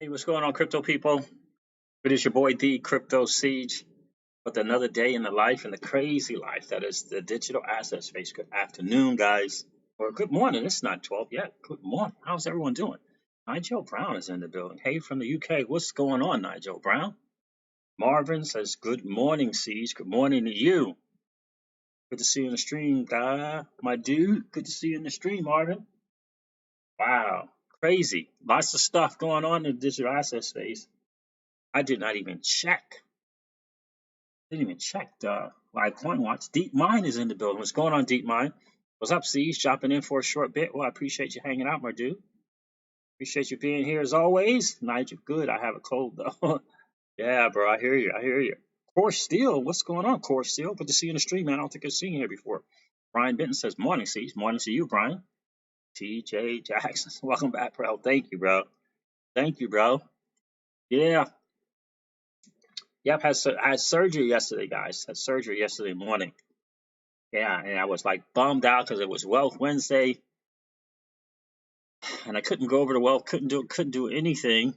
Hey, what's going on, crypto people? It is your boy D Crypto Siege with another day in the life and the crazy life that is the digital asset space. Good afternoon, guys, or good morning. It's not 12 yet. Good morning. How's everyone doing? Nigel Brown is in the building. Hey, from the UK. What's going on, Nigel Brown? Marvin says, "Good morning, Siege. Good morning to you. Good to see you in the stream, guy. My dude. Good to see you in the stream, Marvin. Wow, crazy. Lots of stuff going on in the digital asset space. I did not even check. Didn't even check the live coin watch. Deep Mind is in the building. What's going on, Deep Mind? What's up, Siege? Dropping in for a short bit. Well, I appreciate you hanging out, my dude. Appreciate you being here as always. Nigel, good. I have a cold though. Yeah, bro. I hear you. I hear you. Core Steel, what's going on, Core Steel? Good to see you in the stream, man. I don't think I've seen you here before. Brian Benton says, "Morning, Siege. Morning to you, Brian." TJ Jackson, welcome back, bro. Thank you, bro. Thank you, bro. Yeah. Yep. I had surgery yesterday, guys. Had surgery yesterday morning. Yeah, and I was like bummed out because it was Wealth Wednesday, and I couldn't go over to Wealth, couldn't do anything.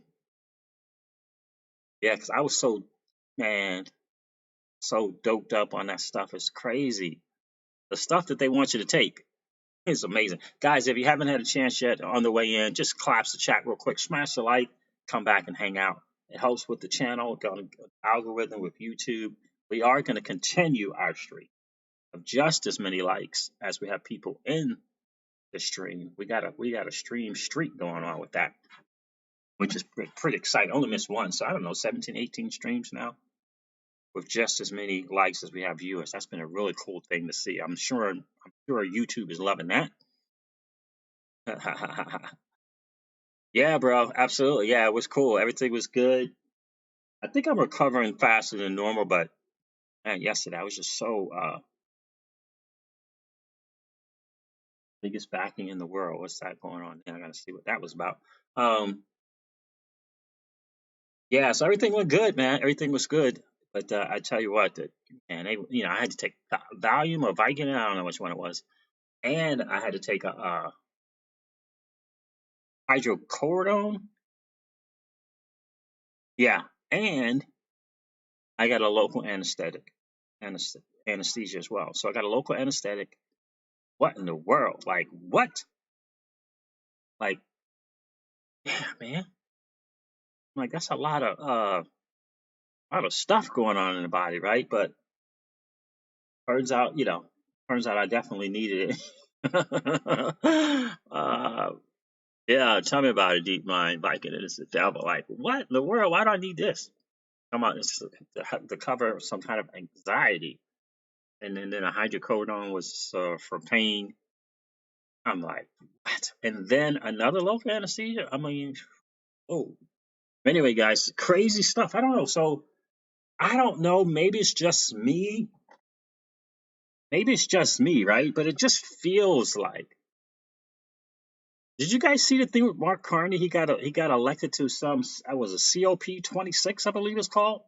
Yeah, because I was man, so doped up on that stuff. It's crazy. The stuff that they want you to take is amazing, guys. If you haven't had a chance yet on the way in, just collapse the chat real quick, smash the like, come back and hang out. It helps with the channel, algorithm with YouTube. We are going to continue our streak of just as many likes as we have people in the stream. We got a stream streak going on with that, which is pretty exciting. Only missed one, so I don't know, 17, 18 streams now with just as many likes as we have viewers. That's been a really cool thing to see. I'm sure YouTube is loving that. Yeah, bro, absolutely. Yeah, it was cool. Everything was good. I think I'm recovering faster than normal, but man, yesterday I was just so biggest backing in the world. What's that going on? I gotta see what that was about. Um, Yeah, so everything went good, man. Everything was good. But I tell you what, and I had to take Valium or Vicodin. I don't know which one it was, and I had to take a hydrocodone. Yeah, and I got a local anesthesia as well. So I got a local anesthetic. What in the world? Like what? Like, yeah, man. Like that's a lot of stuff going on in the body, right? But turns out, I definitely needed it. Yeah, tell me about it, Deep Mind. Like it is the devil. Like, what in the world? Why do I need this? Come on, it's to cover some kind of anxiety. And then a hydrocodone was for pain. I'm like, what? And then another local anesthesia? I mean, oh. Anyway, guys, crazy stuff. I don't know. So, I don't know. Maybe it's just me. Maybe it's just me, right? But it just feels like. Did you guys see the thing with Mark Carney? He got elected to some. I was a COP 26, I believe it's called.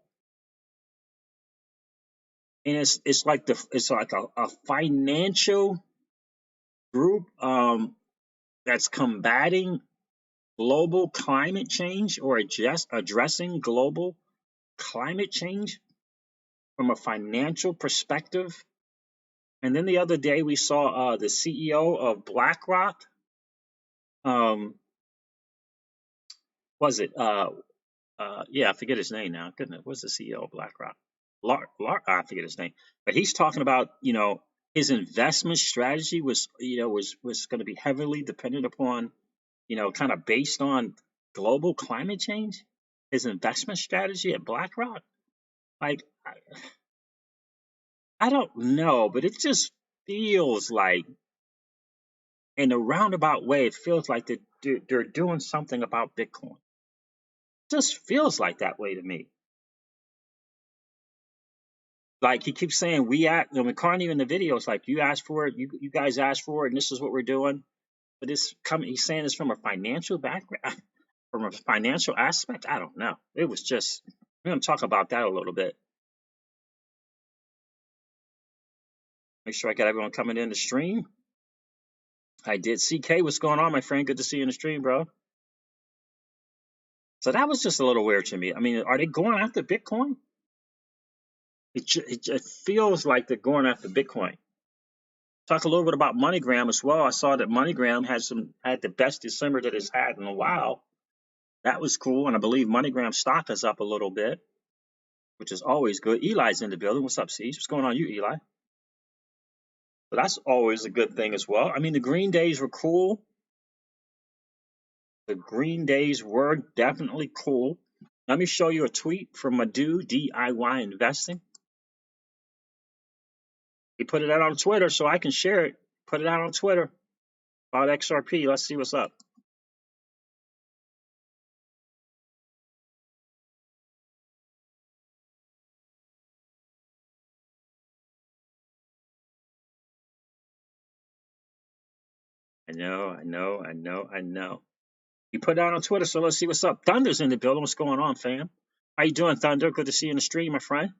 And it's like a financial group that's combating global climate change or just addressing global climate change from a financial perspective. And then the other day we saw the CEO of BlackRock. Um, was it? Yeah, I forget his name now. Goodness, what's the CEO of BlackRock? I forget his name, but he's talking about his investment strategy was going to be heavily dependent upon kind of based on global climate change. His investment strategy at BlackRock, like I don't know, but it just feels like in a roundabout way, it feels like they're doing something about Bitcoin. It just feels like that way to me. Like he keeps saying, Carney in the video, it's like you asked for it, you guys asked for it, and this is what we're doing. But he's saying this from a financial background, from a financial aspect. I don't know. It was just, we're going to talk about that a little bit. Make sure I got everyone coming in the stream. I did. CK, what's going on, my friend? Good to see you in the stream, bro. So that was just a little weird to me. I mean, are they going after Bitcoin? It feels like they're going after Bitcoin. Talk a little bit about MoneyGram as well. I saw that MoneyGram had the best December that it's had in a while. That was cool, and I believe MoneyGram stock is up a little bit, which is always good. Eli's in the building. What's up, Siege? What's going on, you, Eli? So that's always a good thing as well. I mean, the green days were cool. The green days were definitely cool. Let me show you a tweet from my dude, DIY Investing. He put it out on Twitter so I can share it. Put it out on Twitter about XRP. Let's see what's up. I know. You put it out on Twitter, so let's see what's up. Thunder's in the building. What's going on, fam? How you doing, Thunder? Good to see you in the stream, my friend.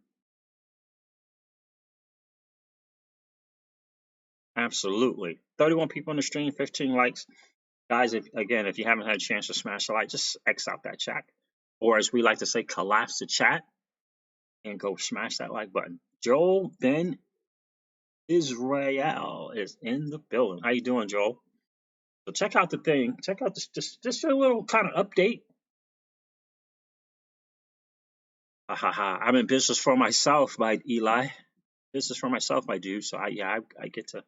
Absolutely. 31 people in the stream, 15 likes. Guys, if you haven't had a chance to smash the like, just X out that chat. Or as we like to say, collapse the chat and go smash that like button. Joel Ben Israel is in the building. How you doing, Joel? So check out the thing. Check out this just a little kind of update. I'm in business for myself, my Eli. Business for myself, my dude. So I get to,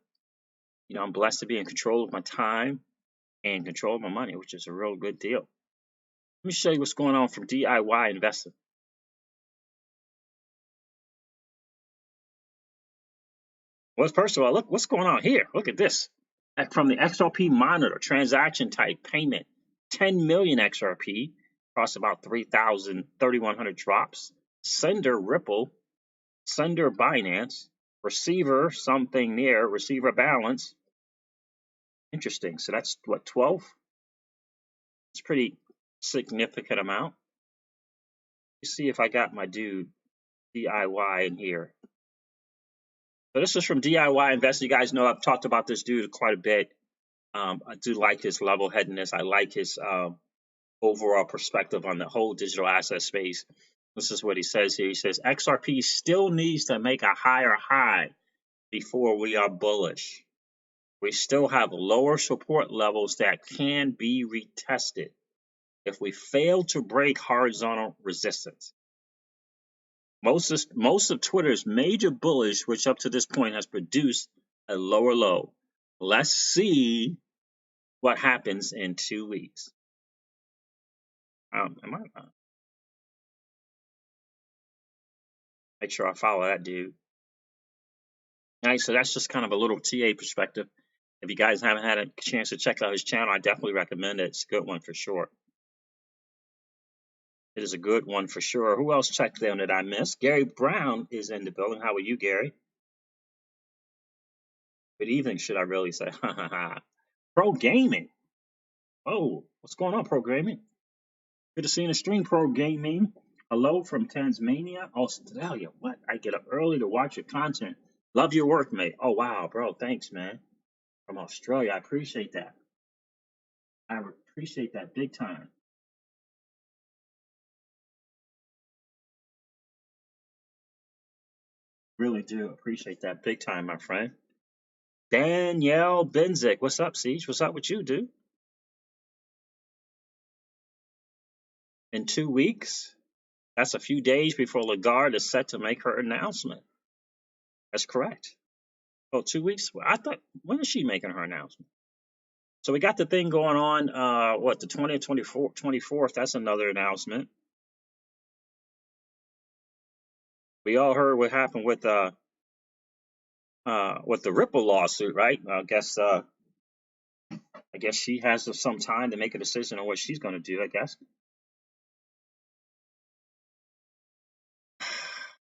I'm blessed to be in control of my time and control of my money, which is a real good deal. Let me show you what's going on from DIY investing. Well, first of all, look what's going on here. Look at this. From the XRP monitor, transaction type payment, 10 million XRP, costs about 3,100 drops. Sender Ripple, sender Binance, receiver something near, receiver balance. Interesting. So that's what, 12? It's pretty significant amount. You see if I got my dude DIY in here. So this is from DIY Invest. You guys know I've talked about this dude quite a bit. I do like his level-headedness. I like his overall perspective on the whole digital asset space. This is what he says here. He says, XRP still needs to make a higher high before we are bullish. We still have lower support levels that can be retested if we fail to break horizontal resistance. Most of Twitter's major bullish, which up to this point has produced a lower low. Let's see what happens in 2 weeks. Make sure I follow that dude. All right, so that's just kind of a little TA perspective. If you guys haven't had a chance to check out his channel, I definitely recommend it. It's a good one for sure. It is a good one for sure. Who else checked in that I missed? Gary Brown is in the building. How are you, Gary? Good evening, should I really say? Pro Gaming. Oh, what's going on, Pro Gaming? Good to see you in the stream, Pro Gaming. Hello from Tasmania, Australia. What? I get up early to watch your content. Love your work, mate. Oh, wow, bro. Thanks, man. From Australia. I appreciate that. I appreciate that big time. Really do appreciate that big time, my friend. Danielle Benzik. What's up, Siege? What's up with you, dude? In 2 weeks? That's a few days before Lagarde is set to make her announcement. That's correct. Oh, 2 weeks? I thought, when is she making her announcement? So we got the thing going on, the 20th, 24th, that's another announcement. We all heard what happened with the Ripple lawsuit, right? I guess she has some time to make a decision on what she's going to do, I guess.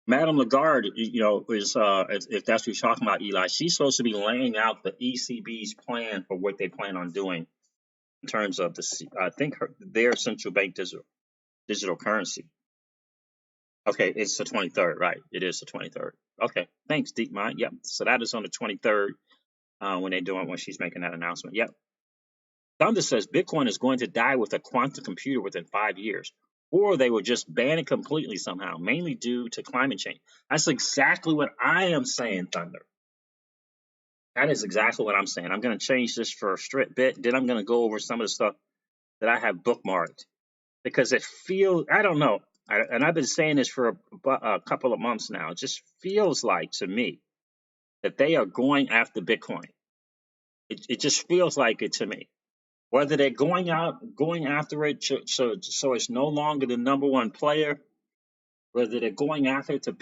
Madame Lagarde, is if that's what you're talking about, Eli, she's supposed to be laying out the ECB's plan for what they plan on doing in terms of their central bank digital currency. Okay, it's the 23rd, right? It is the 23rd. Okay, thanks, Deep Mind. Yep. So that is on the 23rd when she's making that announcement. Yep. Thunder says Bitcoin is going to die with a quantum computer within 5 years, or they will just ban it completely somehow, mainly due to climate change. That's exactly what I am saying, Thunder. That is exactly what I'm saying. I'm going to change this for a straight bit. Then I'm going to go over some of the stuff that I have bookmarked because it feels, I don't know. And I've been saying this for a couple of months now. It just feels like to me that they are going after Bitcoin. It just feels like it to me. Whether they're going after it so it's no longer the number one player, whether they're going after it to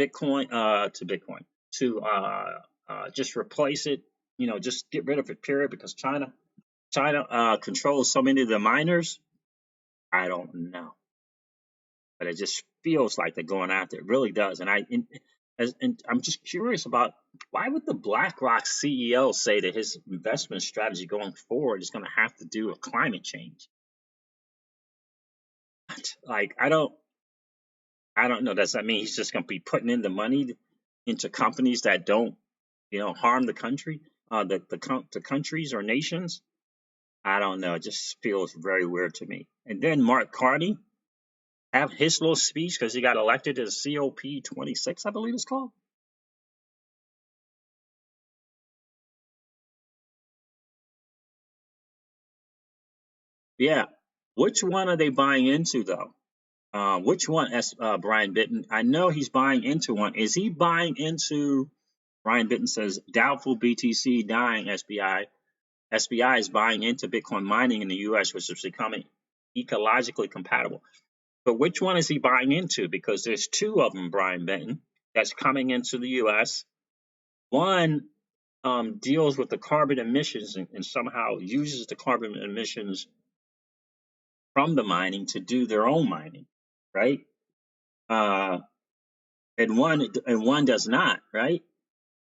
just replace it, just get rid of it, period, because China controls so many of the miners. I don't know, but it just feels like they're going after it. It really does, and I'm just curious about why would the BlackRock CEO say that his investment strategy going forward is going to have to do with climate change? Like I don't know. Does that mean he's just going to be putting in the money into companies that don't, harm the country, the countries or nations? I don't know. It just feels very weird to me. And then Mark Carney have his little speech because he got elected as COP26, I believe it's called. Yeah. Which one are they buying into though? Which one? Brian Bitten. I know he's buying into one. Is he buying into? Brian Bitten says doubtful BTC dying SBI. SBI is buying into Bitcoin mining in the US, which is becoming ecologically compatible. But which one is he buying into? Because there's two of them, Brian Benton, that's coming into the US. One deals with the carbon emissions and somehow uses the carbon emissions from the mining to do their own mining, right? Uh, and one does not, right?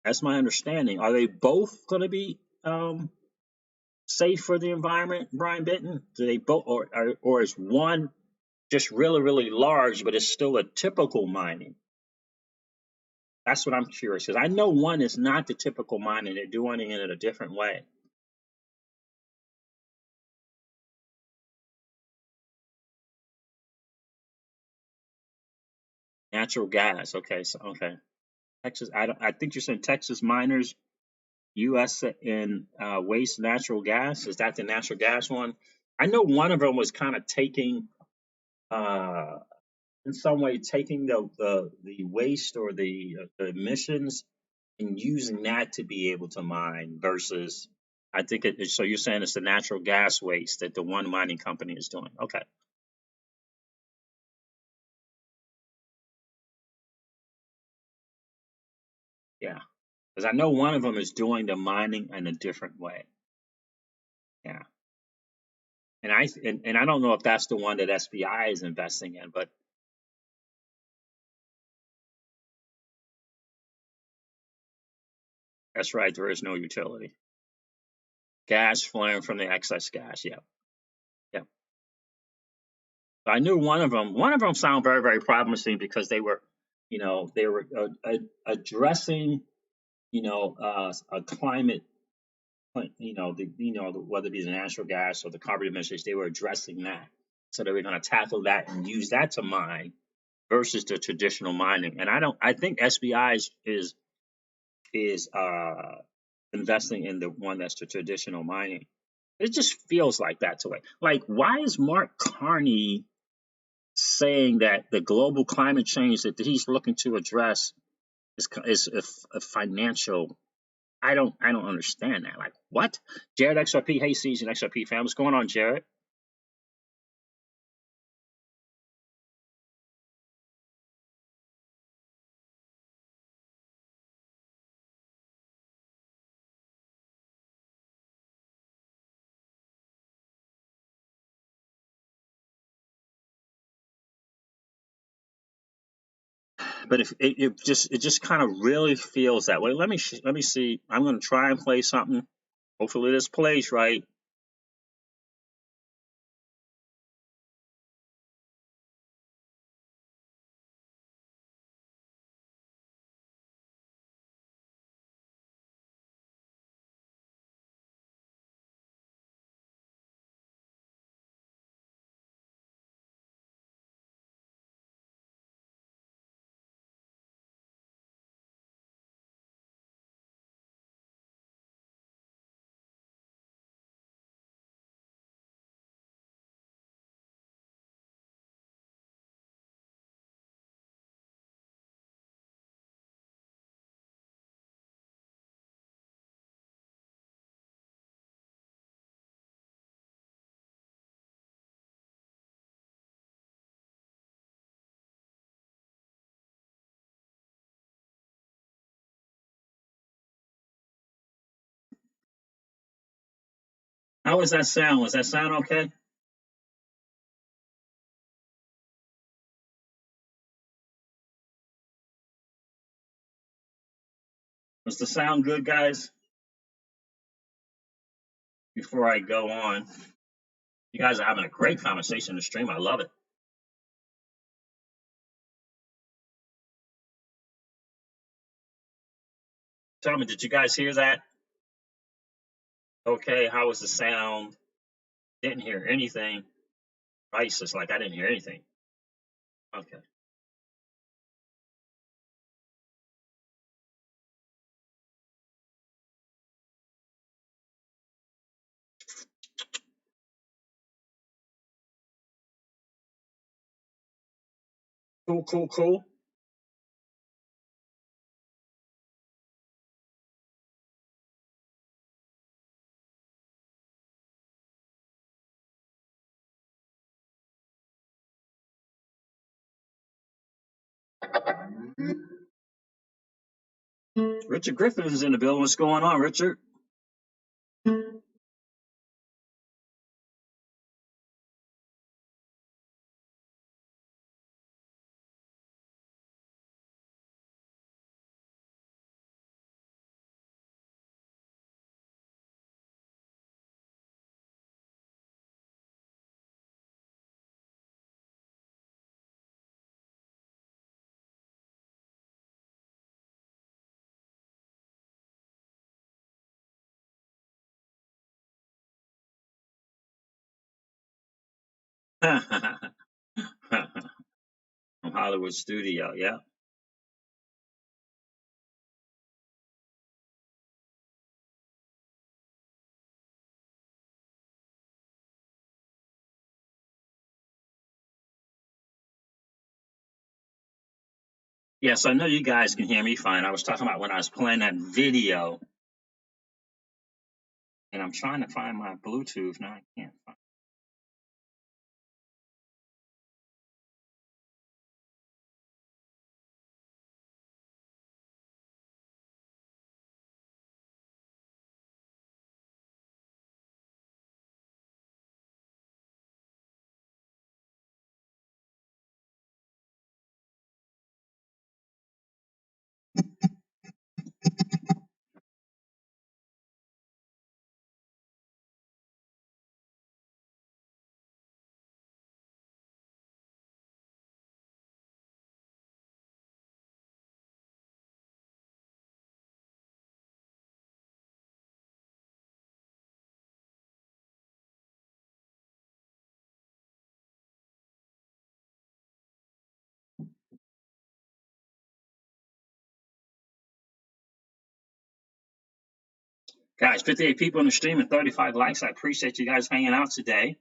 That's my understanding. Are they both going to be safe for the environment, Brian Benton? Do they both, or is one just really, really large, but it's still a typical mining? That's what I'm curious because I know one is not the typical mining; they're doing it in a different way. Natural gas. Okay, so okay, Texas. I think you're saying Texas miners, U.S. in waste natural gas. Is that the natural gas one? I know one of them was kind of taking, uh, in some way, taking the waste or the emissions and using that to be able to mine versus. I think so. You're saying it's the natural gas waste that the one mining company is doing. Okay, yeah, because I know one of them is doing the mining in a different way. Yeah, and I don't know if that's the one that SBI is investing in, but that's right. There is no utility. Gas flowing from the excess gas. Yeah, yeah. I knew one of them. One of them sounded very, very promising because they were addressing, a climate, whether it be the natural gas or the carbon emissions, they were addressing that. So they were going to tackle that and use that to mine versus the traditional mining. And I think SBI is investing in the one that's the traditional mining. It just feels like that to me. Like, why is Mark Carney saying that the global climate change that he's looking to address is a financial? I don't understand that. Like, what? Jared XRP, hey season XRP fam, what's going on, Jared? But if it just kind of really feels that way. Let me see. I'm going to try and play something. Hopefully this plays right. How was that sound? Was that sound okay? Was the sound good, guys? Before I go on, you guys are having a great conversation in the stream. I love it. Tell me, did you guys hear that? Okay, how was the sound? Didn't hear anything. Right, it's like I didn't hear anything. Okay. Cool, cool, cool. Richard Griffin is in the building. What's going on, Richard? From Hollywood studio, yeah. Yes, I know you guys can hear me fine. I was talking about when I was playing that video, and I'm trying to find my Bluetooth. Now I can't find. Guys, 58 people in the stream and 35 likes. I appreciate you guys hanging out today.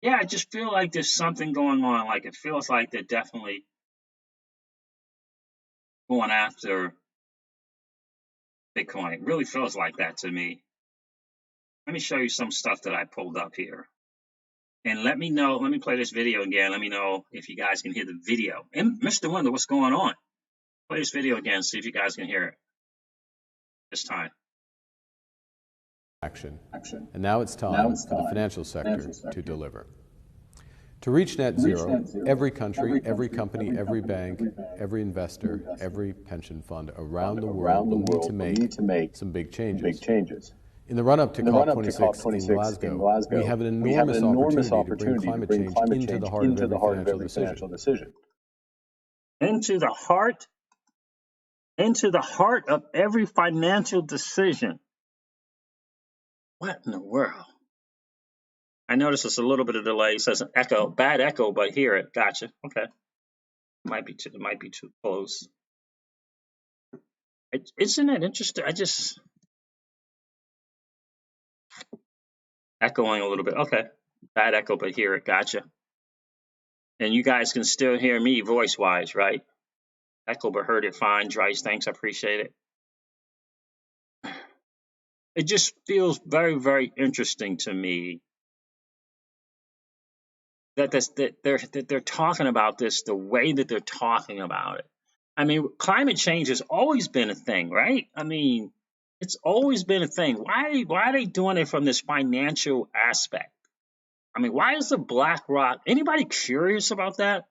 Yeah, I just feel like there's something going on. Like it feels like they're definitely going after Bitcoin. It really feels like that to me. Let me show you some stuff that I pulled up here. And let me know, let me play this video again. Let me know if you guys can hear the video. And Mr. Wonder, what's going on? Play this video again, see if you guys can hear it this time. Action. And now it's time for the financial sector to deliver. To reach net zero, every country, every company, every bank, every investor, every pension fund around the world will need to make some big changes. In the run-up to COP26 in Glasgow, we have an enormous opportunity to bring climate change into the heart of every financial decision. Into the heart of every financial decision. What in the world? I notice it's a little bit of delay. It says an echo, bad echo, but hear it. Gotcha. Okay. It might be too close. Isn't it interesting? I just echoing a little bit. Okay. Bad echo, but hear it. Gotcha. And you guys can still hear me voice wise, right? Echo, but heard it fine. Dries, thanks. I appreciate it. It just feels very, very interesting to me that they're talking about this the way that they're talking about it. I mean, climate change has always been a thing, right? I mean, It's always been a thing. Why are they doing it from this financial aspect? I mean, why is the BlackRock, anybody curious about that?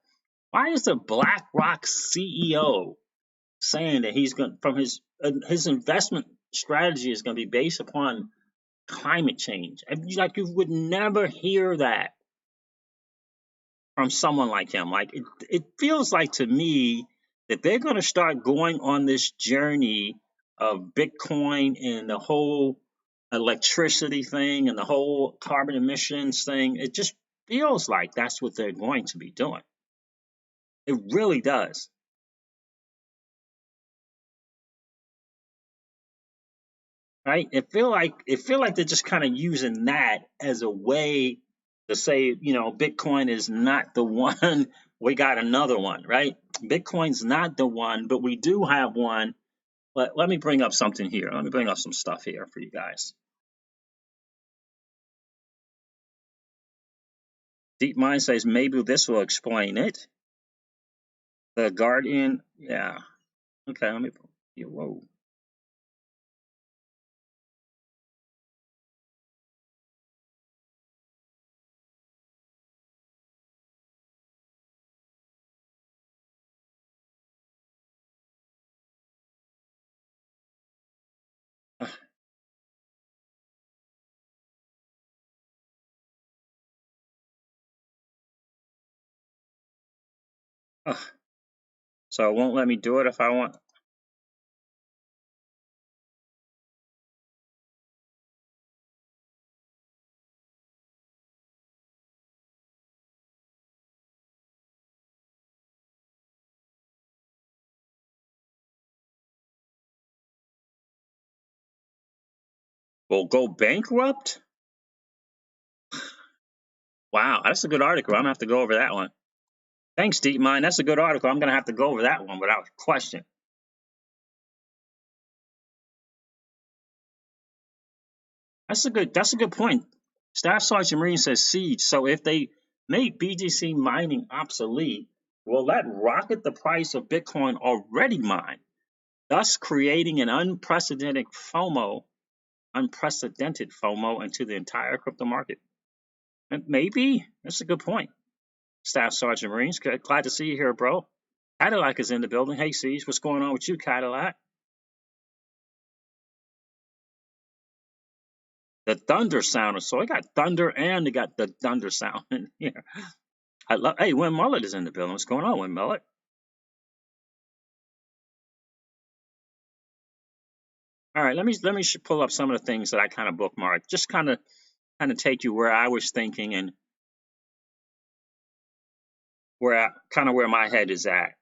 Why is the BlackRock CEO saying that he's going from his investment strategy is going to be based upon climate change? And like you would never hear that from someone like him. Like it feels like to me that they're going to start going on this journey of Bitcoin and the whole electricity thing and the whole carbon emissions thing. It just feels like that's what they're going to be doing. It really does. Right? It feel like they're just kind of using that as a way to say, Bitcoin is not the one. We got another one, right? Bitcoin's not the one, but we do have one. Let me bring up something here. Let me bring up some stuff here for you guys. DeepMind says maybe this will explain it. The Guardian, yeah. Okay, let me. Whoa. So it won't let me do it if I want. Will go bankrupt? Wow, that's a good article. I'm gonna have to go over that one. Thanks, DeepMind. That's a good article. I'm gonna have to go over that one without question. That's a good point. Staff Sergeant Marine says siege. So if they make BTC mining obsolete, will that rocket the price of Bitcoin already mined, thus creating an unprecedented FOMO into the entire crypto market? And maybe that's a good point. Staff Sergeant Marines, glad to see you here, bro. Cadillac is in the building. Hey, Siege, what's going on with you, Cadillac? The thunder sounder. So I got thunder and they got the thunder sound in here. I love. Hey, Win Mullet is in the building. What's going on, Win Mullet? All right, let me pull up some of the things that I kind of bookmarked. Just kind of take you where I was thinking and where my head is at.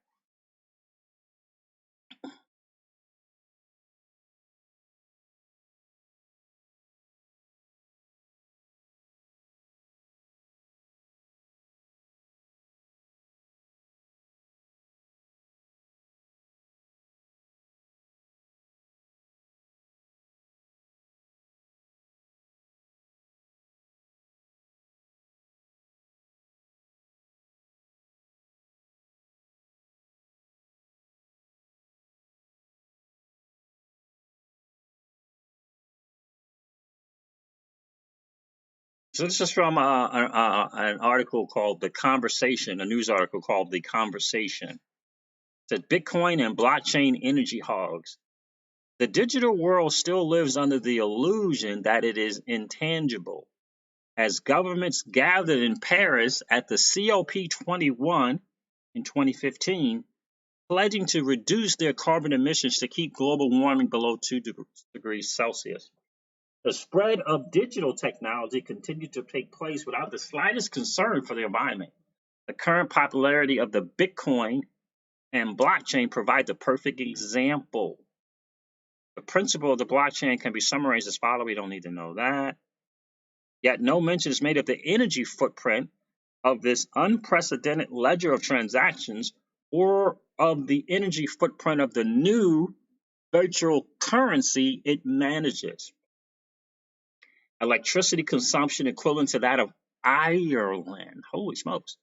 So this is from an article called "The Conversation," a news article called "The Conversation." It said Bitcoin and blockchain energy hogs. The digital world still lives under the illusion that it is intangible. As governments gathered in Paris at the COP21 in 2015, pledging to reduce their carbon emissions to keep global warming below 2 degrees Celsius. The spread of digital technology continued to take place without the slightest concern for the environment. The current popularity of the Bitcoin and blockchain provide the perfect example. The principle of the blockchain can be summarized as follows. We don't need to know that. Yet no mention is made of the energy footprint of this unprecedented ledger of transactions or of the energy footprint of the new virtual currency it manages. Electricity consumption equivalent to that of Ireland. Holy smokes.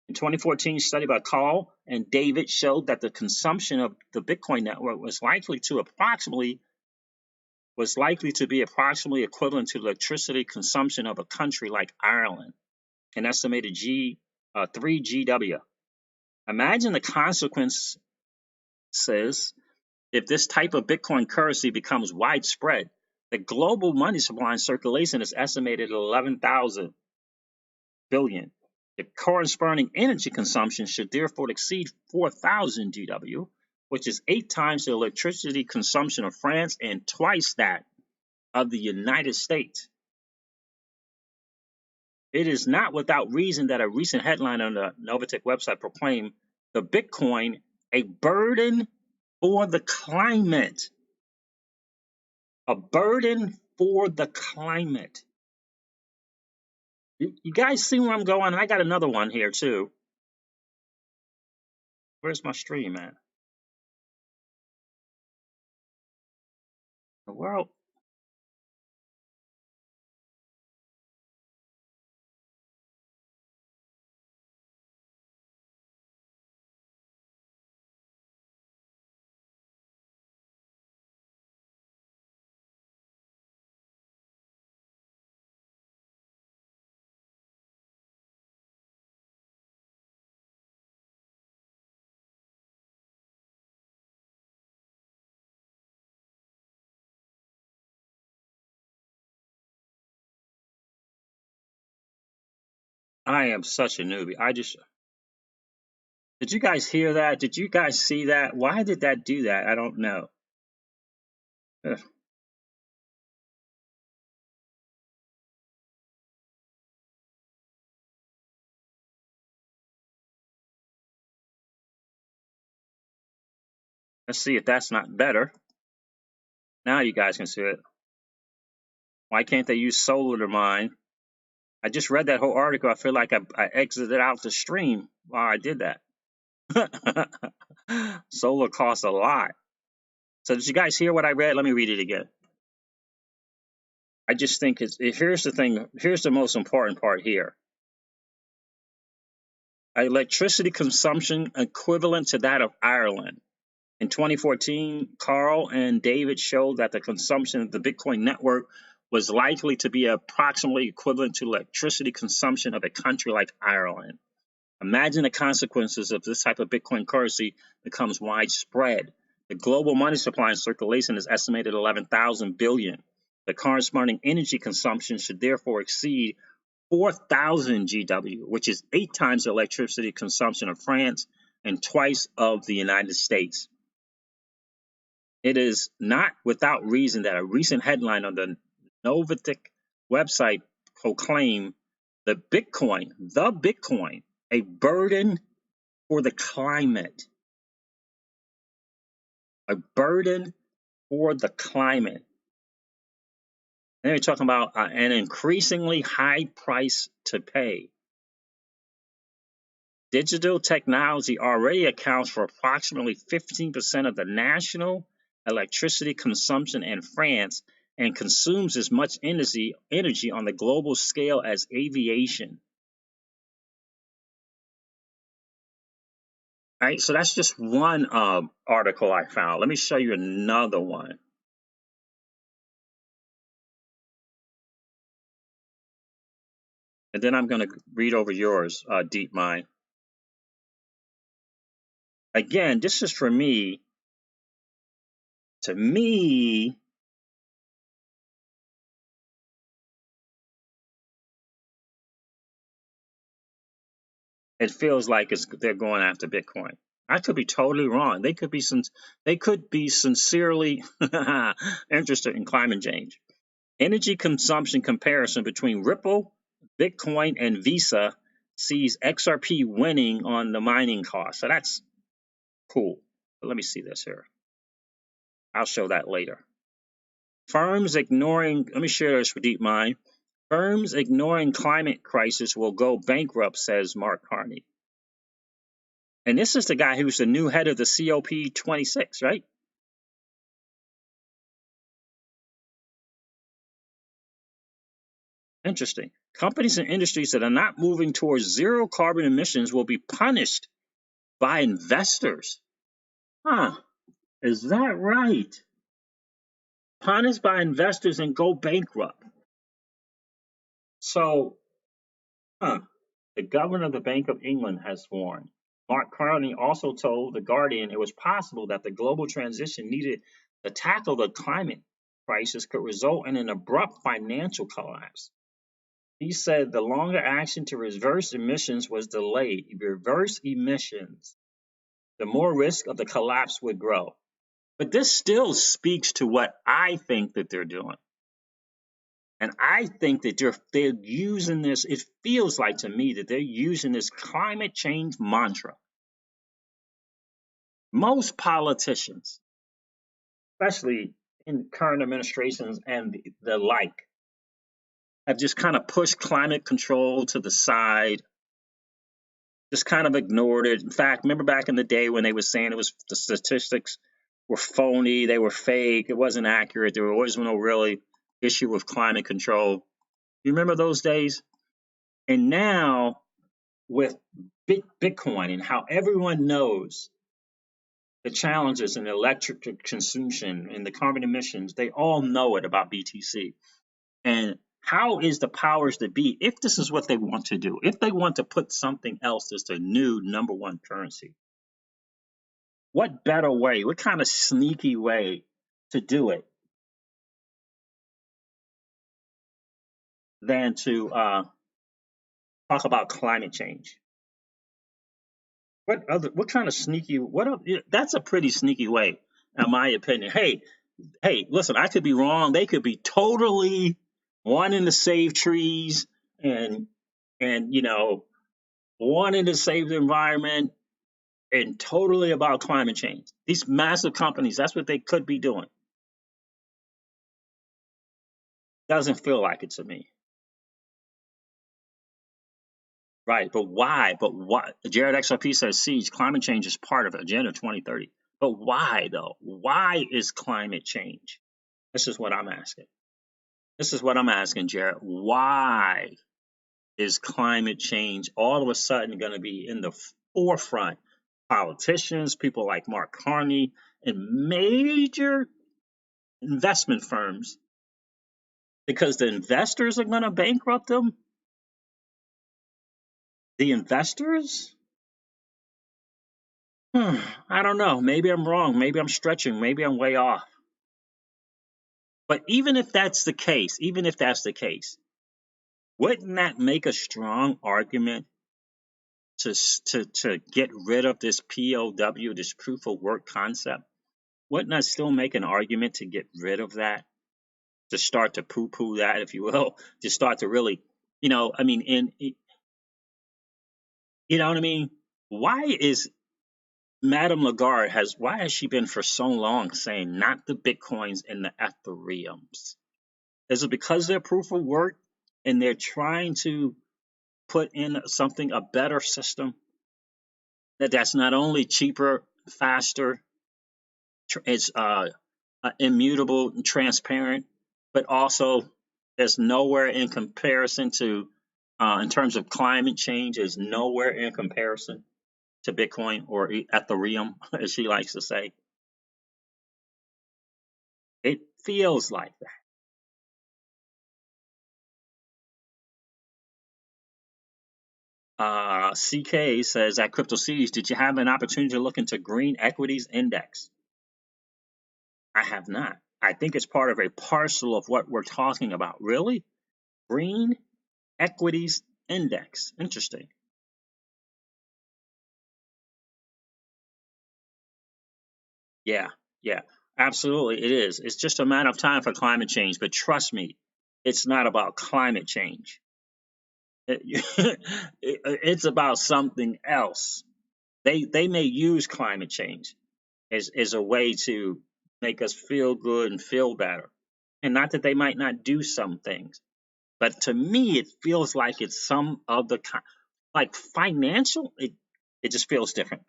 In 2014, a study by Carl and David showed that the consumption of the Bitcoin network was likely to approximately was likely to be approximately equivalent to the electricity consumption of a country like Ireland, an estimated 3 GW. Imagine the consequences if this type of Bitcoin currency becomes widespread. The global money supply in circulation is estimated at 11,000 billion. The corresponding energy consumption should therefore exceed 4,000 GW, which is 8 times the electricity consumption of France and twice that of the United States. It is not without reason that a recent headline on the Novatech website proclaimed the Bitcoin a burden for the climate. A burden for the climate. You guys see where I'm going? I got another one here too. Where's my stream at? The world. I am such a newbie. Did you guys hear that? Did you guys see that? Why did that do that? I don't know. Ugh. Let's see if that's not better. Now you guys can see it. Why can't they use solar to mine? I just read that whole article. I feel like I exited out the stream while I did that. Solar costs a lot. So did you guys hear what I read? Let me read it again. I just think here's the thing. Here's the most important part here. Electricity consumption equivalent to that of Ireland. In 2014, Carl and David showed that the consumption of the Bitcoin network was likely to be approximately equivalent to electricity consumption of a country like Ireland. Imagine the consequences if this type of Bitcoin currency becomes widespread. The global money supply in circulation is estimated at 11,000 billion. The corresponding energy consumption should therefore exceed 4,000 GW, which is 8 times the electricity consumption of France and twice of the United States. It is not without reason that a recent headline on the Novatech website proclaimed the Bitcoin, a burden for the climate. A burden for the climate. Then we're talking about an increasingly high price to pay. Digital technology already accounts for approximately 15% of the national electricity consumption in France and consumes as much energy on the global scale as aviation. All right, so that's just one article I found. Let me show you another one. And then I'm going to read over yours, DeepMind. Again, this is for me. To me, it feels like they're going after Bitcoin. I could be totally wrong. They could be sincerely interested in climate change. Energy consumption comparison between Ripple, Bitcoin, and Visa sees XRP winning on the mining cost. So that's cool. But let me see this here. I'll show that later. Firms ignoring, let me share this with DeepMind. Firms ignoring climate crisis will go bankrupt, says Mark Carney. And this is the guy who's the new head of the COP26, right? Interesting. Companies and industries that are not moving towards zero carbon emissions will be punished by investors. Huh. Is that right? punished by investors and go bankrupt. So, the governor of the Bank of England has warned. Mark Carney also told The Guardian it was possible that the global transition needed to tackle the climate crisis could result in an abrupt financial collapse. He said the longer action to reverse emissions was delayed. Reverse emissions, the more risk of the collapse would grow. But this still speaks to what I think that they're doing. And I think that they're using this, it feels like to me that they're using this climate change mantra. Most politicians, especially in current administrations and the like, have just kind of pushed climate control to the side, just kind of ignored it. In fact, remember back in the day when they were saying the statistics were phony, they were fake, it wasn't accurate, there was no really issue with climate control. You remember those days? And now with Bitcoin and how everyone knows the challenges in electric consumption and the carbon emissions, they all know it about BTC. And how is the powers that be, if this is what they want to do, if they want to put something else as the new number one currency, what better way, what kind of sneaky way to do it than to talk about climate change? What kind of sneaky, that's a pretty sneaky way, in my opinion. Hey, listen, I could be wrong. They could be totally wanting to save trees and wanting to save the environment and totally about climate change. These massive companies, that's what they could be doing. Doesn't feel like it to me. Right, but why? Jared XRP says, Siege, climate change is part of Agenda 2030. But why, though? Why is climate change? This is what I'm asking. Jared. Why is climate change all of a sudden going to be in the forefront? Politicians, people like Mark Carney, and major investment firms, because the investors are going to bankrupt them? The investors? I don't know. Maybe I'm wrong. Maybe I'm stretching. Maybe I'm way off. But even if that's the case, wouldn't that make a strong argument to get rid of this POW, this proof of work concept? Wouldn't that still make an argument to get rid of that? To start to poo-poo that, if you will, to start to really, you know what I mean? Why is Madame Lagarde why has she been for so long saying not the Bitcoins and the Ethereums? Is it because they're proof of work and they're trying to put in a better system that's not only cheaper, faster, it's immutable and transparent, but also there's nowhere in comparison to, in terms of climate change, is nowhere in comparison to Bitcoin or Ethereum, as she likes to say. It feels like that. CK says at Crypto Siege, did you have an opportunity to look into Green Equities Index? I have not. I think it's part of a parcel of what we're talking about. Really? Green Equities Index. Interesting. Yeah, absolutely. It is. It's just a matter of time for climate change. But trust me, it's not about climate change. It's about something else. They may use climate change as a way to make us feel good and feel better. And not that they might not do some things. But to me, it feels like it's some of the like financial. It just feels different.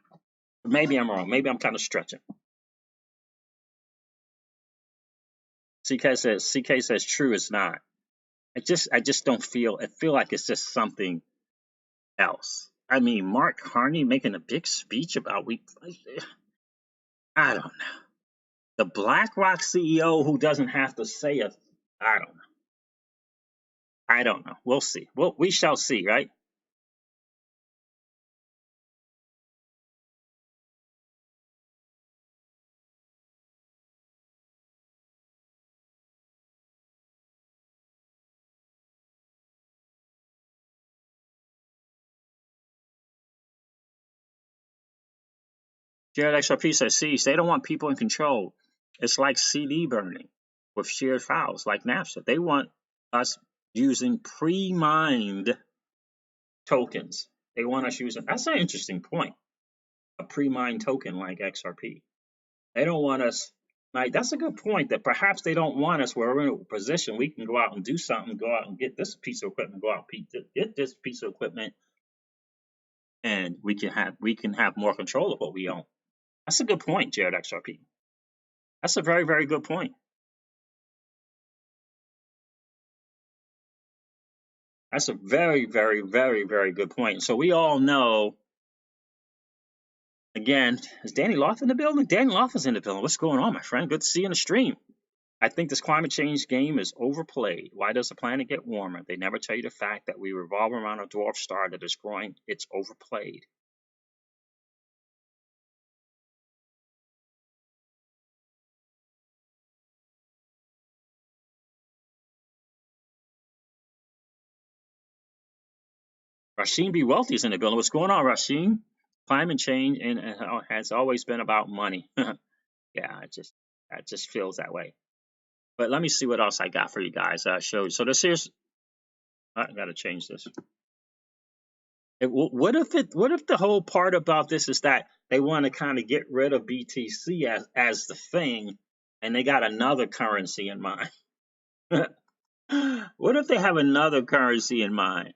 Maybe I'm wrong. Maybe I'm kind of stretching. CK says true. It's not. I just don't feel. I feel like it's just something else. I mean, Mark Carney making a big speech about I don't know. The BlackRock CEO who doesn't have to say a, I don't know. I don't know. We'll see. We shall see, right? Shared XRP says, see, they don't want people in control. It's like CD burning with shared files, like Napster. They want us using pre-mined tokens. They want us using, that's an interesting point, a pre-mined token like XRP. They don't want us, like, that's a good point that perhaps they don't want us where we're in a position we can go out and do something, go out and get this piece of equipment, go out and get this piece of equipment, and we can have more control of what we own. That's a good point, Jared XRP. That's a very, very good point. That's a very, very, very, very good point. So we all know, again, is Danny Loth in the building? Danny Loth is in the building. What's going on, my friend? Good to see you in the stream. I think this climate change game is overplayed. Why does the planet get warmer? They never tell you the fact that we revolve around a dwarf star that is growing. It's overplayed. Rasheen B. Wealthy is in the building. What's going on, Rasheen? Climate change and has always been about money. Yeah, it just feels that way. But let me see what else I got for you guys. I showed. So this here's. I got to change this. What if the whole part about this is that they want to kind of get rid of BTC as the thing, and they got another currency in mind? What if they have another currency in mind?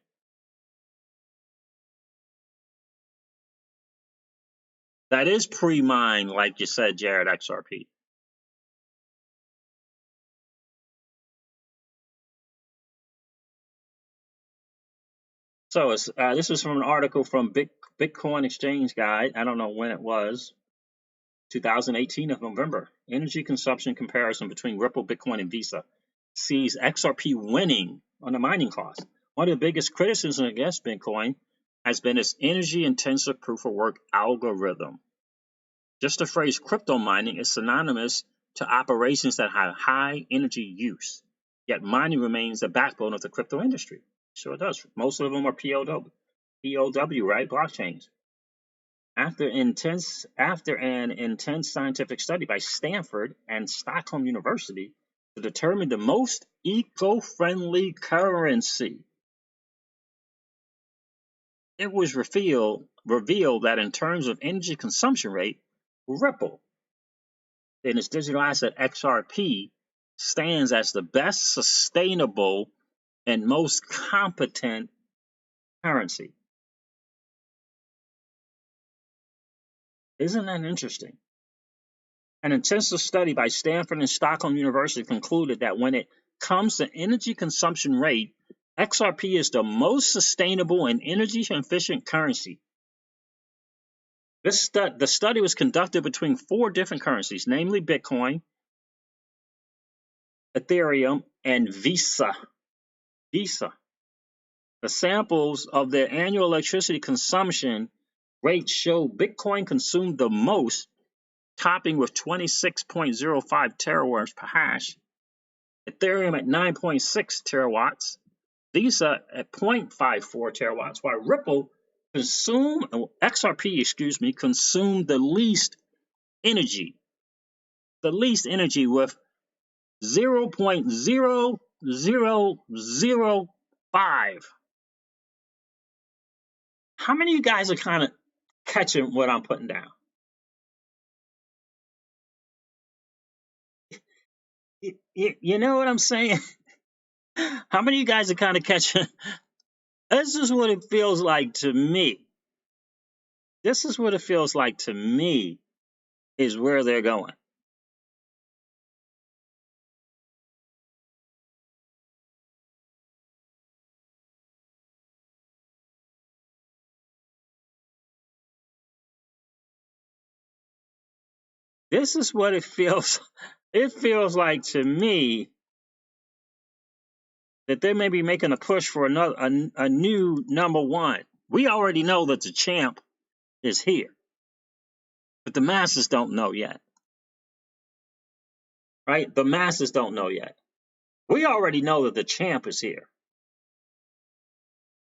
That is pre-mined, like you said, Jared XRP. So this is from an article from Bitcoin Exchange Guide. I don't know when it was. 2018 of November. Energy consumption comparison between Ripple, Bitcoin, and Visa sees XRP winning on the mining cost. One of the biggest criticisms against Bitcoin has been its energy-intensive proof-of-work algorithm. Just the phrase crypto mining is synonymous to operations that have high energy use. Yet mining remains the backbone of the crypto industry. Sure it does. Most of them are POW, right? Blockchains. After an intense scientific study by Stanford and Stockholm University to determine the most eco-friendly currency, it was revealed that in terms of energy consumption rate, Ripple, in its digital asset XRP, stands as the best sustainable and most competent currency. Isn't that interesting? An intensive study by Stanford and Stockholm University concluded that when it comes to energy consumption rate, XRP is the most sustainable and energy-efficient currency. The study was conducted between 4 different currencies, namely Bitcoin, Ethereum, and Visa. The samples of their annual electricity consumption rates show Bitcoin consumed the most, topping with 26.05 terawatts per hash, Ethereum at 9.6 terawatts, Visa at 0.54 terawatts, while Ripple XRP, consumed the least energy with 0.0005. How many of you guys are kind of catching what I'm putting down? You know what I'm saying? How many of you guys are kind of catching? This is what it feels like to me. This is what it feels like to me, is where they're going. This is what it feels. It feels like to me that they may be making a push for a new number one. We already know that the champ is here, but the masses don't know yet, right? The masses don't know yet. We already know that the champ is here,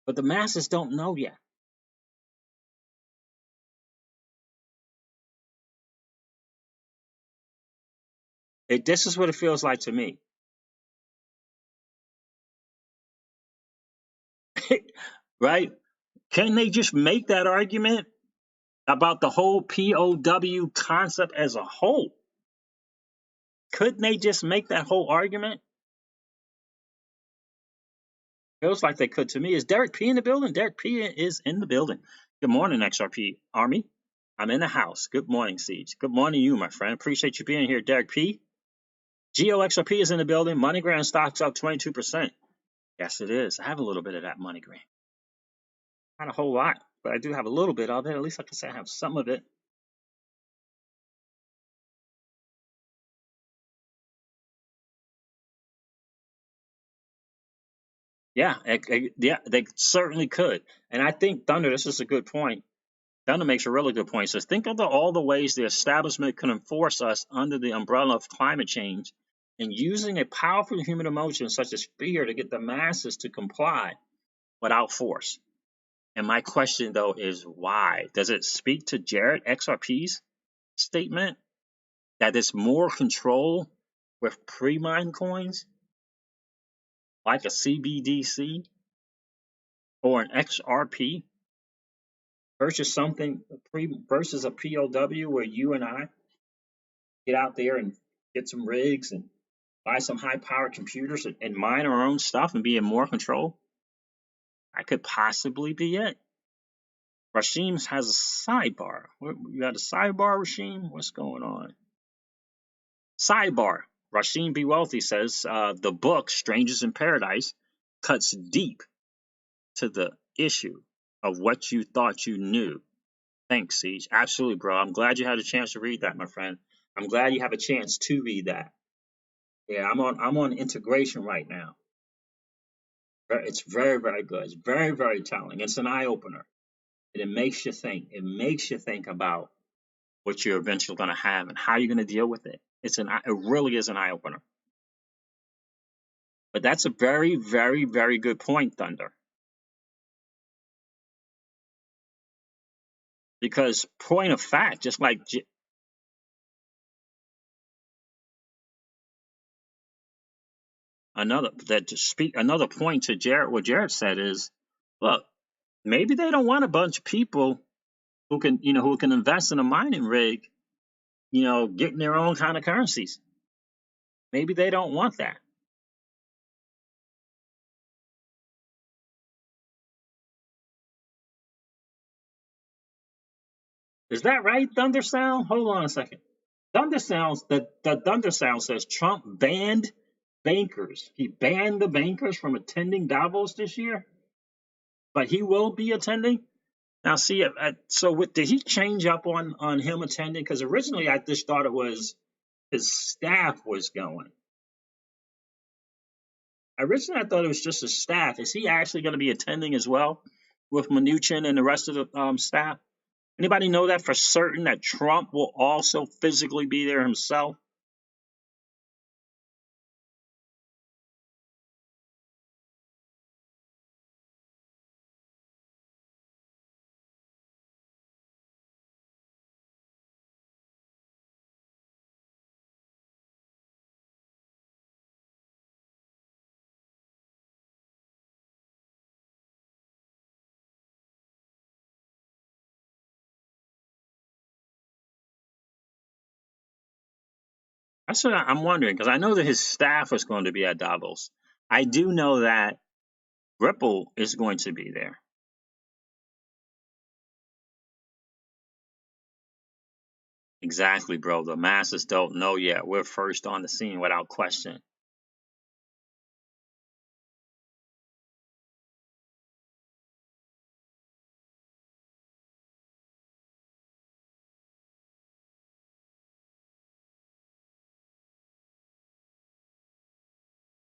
but the masses don't know yet. This is what it feels like to me. Right? Can they just make that argument about the whole POW concept as a whole? Couldn't they just make that whole argument? Feels like they could to me. Is Derek P in the building? Derek P is in the building. Good morning, XRP Army. I'm in the house. Good morning, Siege. Good morning, you, my friend. Appreciate you being here, Derek P. GeoXRP is in the building. MoneyGram stock's up 22%. Yes, it is. I have a little bit of that MoneyGram. Not a whole lot, but I do have a little bit of it. At least I can say I have some of it. Yeah, yeah, they certainly could. And I think Thunder, this is a good point. Thunder makes a really good point. He says, think of all the ways the establishment can enforce us under the umbrella of climate change and using a powerful human emotion such as fear to get the masses to comply without force. And my question, though, is why? Does it speak to Jared XRP's statement that it's more control with pre-mined coins like a CBDC or an XRP versus versus a POW where you and I get out there and get some rigs and buy some high-powered computers and mine our own stuff and be in more control? That could possibly be it. Rasheem has a sidebar. You got a sidebar, Rasheem? What's going on? Sidebar. Rasheem B. Wealthy says the book Strangers in Paradise cuts deep to the issue of what you thought you knew. Thanks, Siege. Absolutely, bro. I'm glad you had a chance to read that, my friend. I'm glad you have a chance to read that. Yeah, I'm on integration right now. It's very, very good. It's very, very telling. It's an eye opener. And it makes you think. It makes you think about what you're eventually going to have and how you're going to deal with it. It really is an eye opener. But that's a very, very, very good point, Thunder. Because point of fact, just like another point to Jared, what Jared said is, look, maybe they don't want a bunch of people who can invest in a mining rig, getting their own kind of currencies. Maybe they don't want that. Is that right, Thunder Sound? Hold on a second. The Thunder Sound says Trump banned bankers. He banned the bankers from attending Davos this year, but he will be attending. Now, see, did he change up on him attending? Because originally I just thought it was his staff was going. Originally I thought it was just his staff. Is he actually going to be attending as well with Mnuchin and the rest of the staff? Anybody know that for certain that Trump will also physically be there himself? That's what I'm wondering, because I know that his staff is going to be at Davos. I do know that Ripple is going to be there. Exactly, bro. The masses don't know yet. We're first on the scene without question.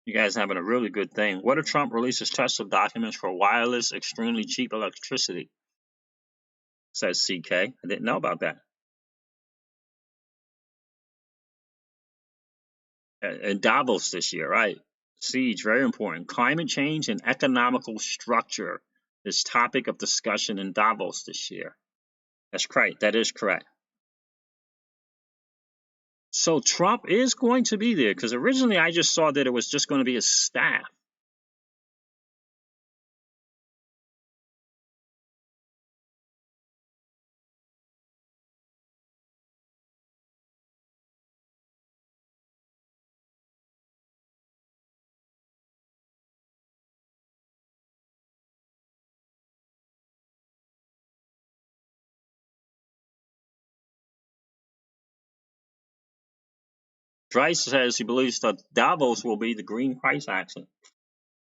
You guys having a really good thing. What if Trump releases Tesla documents for wireless, extremely cheap electricity? Says CK. I didn't know about that. And Davos this year, right? Siege, very important. Climate change and economical structure is topic of discussion in Davos this year. That's correct. That is correct. So Trump is going to be there, because originally I just saw that it was just going to be his staff. Dreiss says he believes that Davos will be the green price action.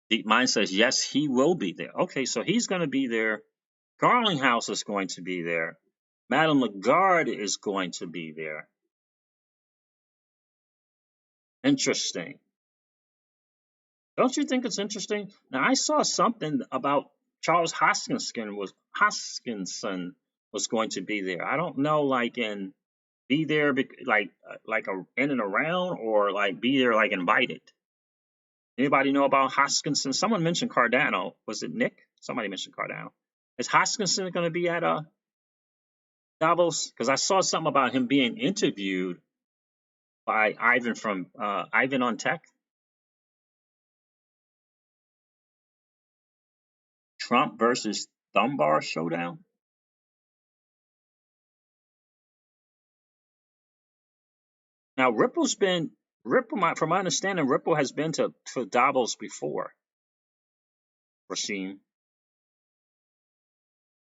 Deep Mind says yes, he will be there. Okay, so he's going to be there. Garlinghouse is going to be there. Madame Lagarde is going to be there. Interesting. Don't you think it's interesting? Now, I saw something about Charles Hoskinson was going to be there. I don't know, like be there, like in and around, or like be there like invited. Anybody know about Hoskinson? Someone mentioned Cardano. Was it Nick? Somebody mentioned Cardano. Is Hoskinson going to be at Davos? Because I saw something about him being interviewed by Ivan from Ivan on Tech. Trump versus Dunbar showdown. Now from my understanding, Ripple has been to Davos before. Rashim.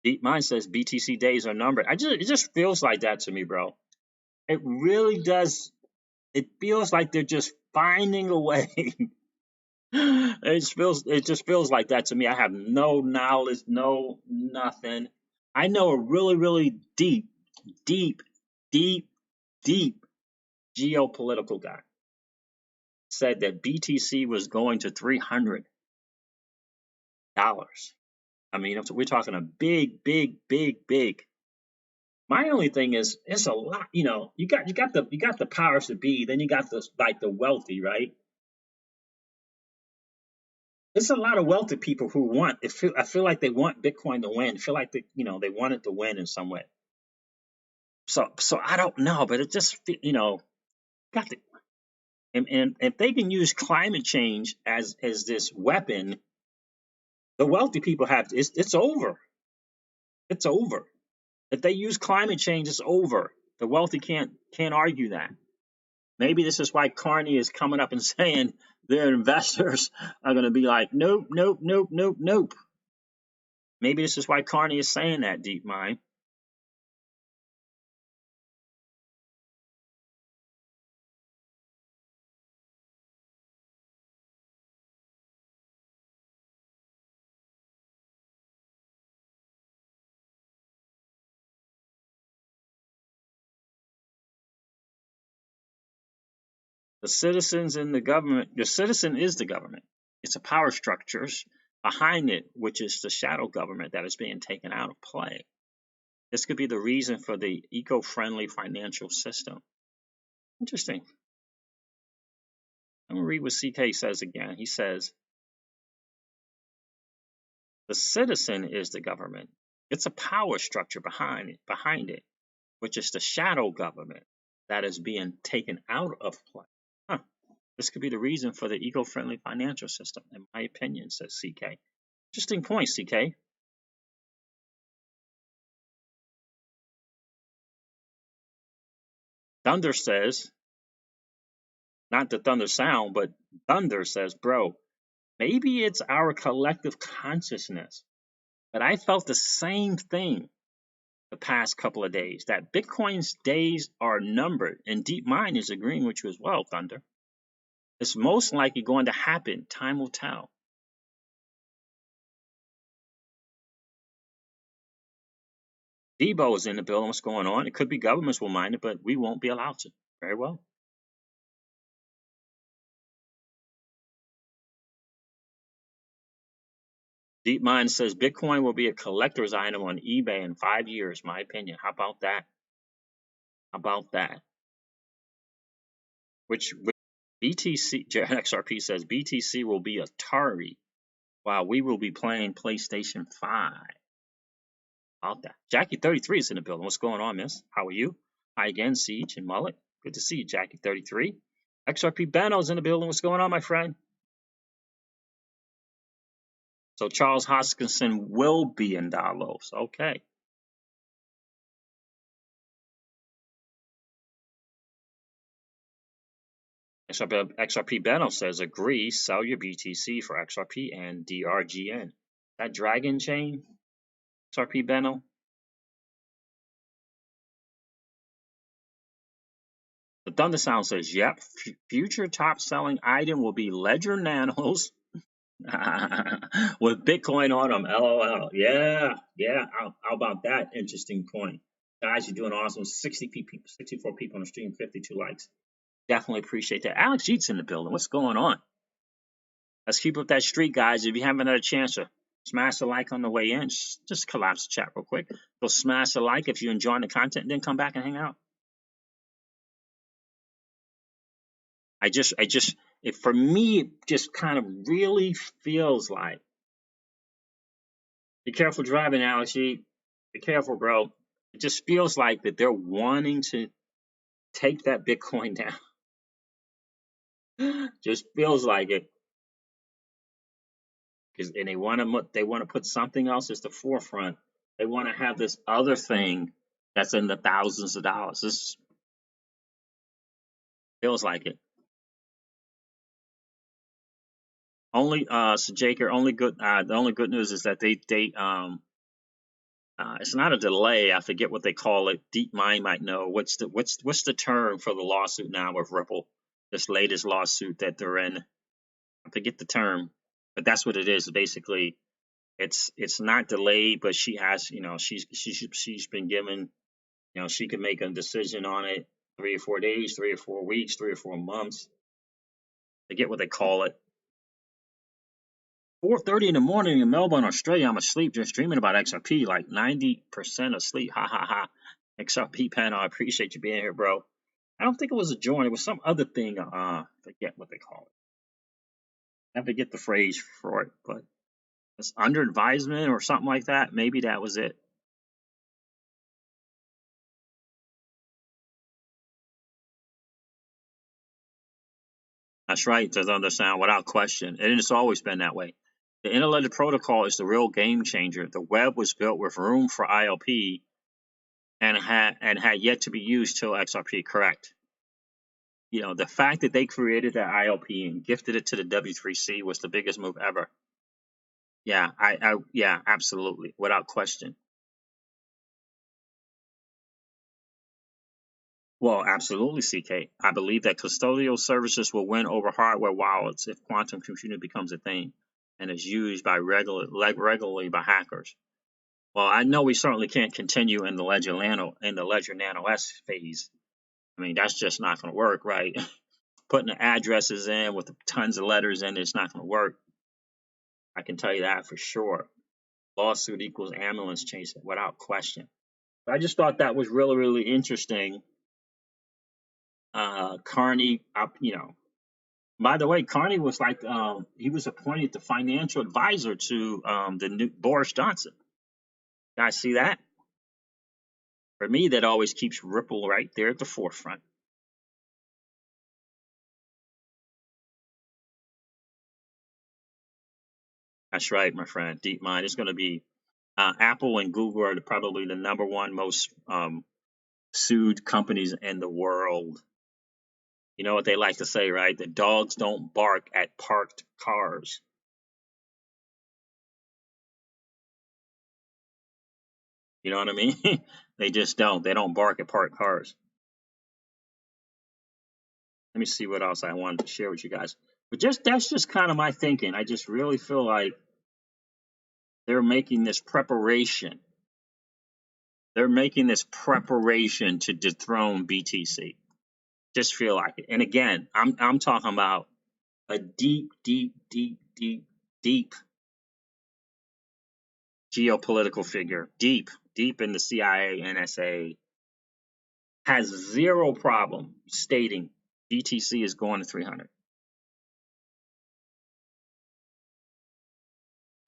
Deep Mind says BTC days are numbered. It just feels like that to me, bro. It really does. It feels like they're just finding a way. It just feels like that to me. I have no knowledge, no nothing. I know a really, really deep geopolitical guy said that BTC was going to $300. I mean, we're talking a big. My only thing is, it's a lot. You know, you got the powers to be, then you got the wealthy, right? It's a lot of wealthy people who want. I feel like they want Bitcoin to win. I feel like they want it to win in some way. So I don't know, but it just got to. And if they can use climate change as this weapon, the wealthy people have it's over. It's over. If they use climate change, it's over. The wealthy can't argue that. Maybe this is why Carney is coming up and saying their investors are going to be like, nope. Maybe this is why Carney is saying that, Deep Mind. The citizens in the government, the citizen is the government. It's a power structures behind it, which is the shadow government that is being taken out of play. This could be the reason for the eco-friendly financial system. Interesting. I'm going to read what CK says again. He says, the citizen is the government. It's a power structure behind it, which is the shadow government that is being taken out of play. This could be the reason for the eco-friendly financial system, in my opinion, says CK. Interesting point, CK. Thunder says, not the thunder sound, but Thunder says, bro, maybe it's our collective consciousness. But I felt the same thing the past couple of days, that Bitcoin's days are numbered, and Deep Mind is agreeing with you as well, Thunder. It's most likely going to happen. Time will tell. Debo is in the building. What's going on? It could be governments will mind it, but we won't be allowed to. Very well. Deep Mind says Bitcoin will be a collector's item on eBay in 5 years. My opinion. How about that? How about that? Which BTC, XRP says BTC will be Atari while we will be playing PlayStation 5. About that. Jackie33 is in the building. What's going on, miss? How are you? Hi again, Siege and Mullet. Good to see you, Jackie33. XRP Beno's in the building. What's going on, my friend? So Charles Hoskinson will be in Davos. Okay. XRP Beno says, agree, sell your BTC for XRP and DRGN. That Dragon Chain, XRP Beno? The Thunder Sound says, yep, future top selling item will be Ledger Nanos with Bitcoin on them. LOL. Yeah. How about that? Interesting point. Guys, you're doing awesome. 64 people on the stream, 52 likes. Definitely appreciate that. Alex Jeet's in the building. What's going on? Let's keep up that streak, guys. If you haven't had a chance to smash a like on the way in, just collapse the chat real quick. Go smash a like if you're enjoying the content, and then come back and hang out. For me, it just kind of really feels like, be careful driving, Alex. Be careful, bro. It just feels like that they're wanting to take that Bitcoin down. Just feels like it. And they want to put something else as the forefront. They want to have this other thing that's in the thousands of dollars. This feels like it. Only so Jaker, the only good news is that they it's not a delay. I forget what they call it. Deep Mind might know. What's the term for the lawsuit now with Ripple? This latest lawsuit that they're in. I forget the term, but that's what it is. Basically, it's not delayed, but she has, she's been given, she can make a decision on it 3 or 4 days, 3 or 4 weeks, 3 or 4 months. I forget what they call it. 4:30 in the morning in Melbourne, Australia. I'm asleep just dreaming about XRP, like 90% asleep. Ha ha ha. XRP panel, I appreciate you being here, bro. I don't think it was a join. It was some other thing. Forget what they call it. I forget the phrase for it, but it's under advisement or something like that. Maybe that was it. That's right, does understand without question. And it's always been that way. The interledger protocol is the real game changer. The web was built with room for ILP and had yet to be used till XRP. Correct. The fact that they created that ILP and gifted it to the W3C was the biggest move ever. Yeah, yeah, absolutely, without question. Well, absolutely, CK. I believe that custodial services will win over hardware wallets if quantum computing becomes a thing and is used by regularly by hackers. Well, I know we certainly can't continue in the Ledger Nano S phase. I mean, that's just not going to work, right? Putting the addresses in with tons of letters in, it's not going to work. I can tell you that for sure. Lawsuit equals ambulance chase without question. I just thought that was really, really interesting. Carney, by the way, Carney was like, he was appointed the financial advisor to the new Boris Johnson. You guys see that? For me, that always keeps Ripple right there at the forefront. That's right, my friend. DeepMind is going to be Apple and Google are probably the #1 most sued companies in the world. You know what they like to say, right? The dogs don't bark at parked cars. You know what I mean? They just don't. They don't bark at parked cars. Let me see what else I wanted to share with you guys. But that's just kind of my thinking. I just really feel like they're making this preparation. They're making this preparation to dethrone BTC. Just feel like it. And again, I'm talking about a deep geopolitical figure, deep in the CIA, NSA, has zero problem stating BTC is going to 300.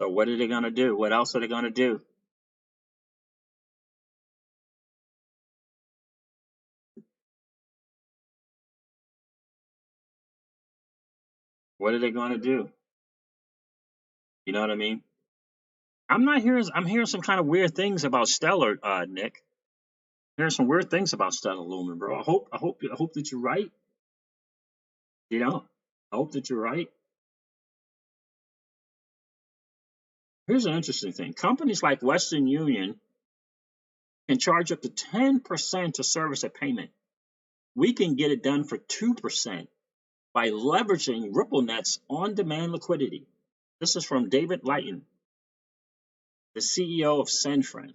So what are they going to do? What else are they going to do? What are they going to do? You know what I mean? I'm hearing some kind of weird things about Stellar, Nick. Hearing some weird things about Stellar Lumen, bro. I hope that you're right. You know, I hope that you're right. Here's an interesting thing. Companies like Western Union can charge up to 10% to service a payment. We can get it done for 2% by leveraging RippleNet's on-demand liquidity. This is from David Lighton, the CEO of Senfrin,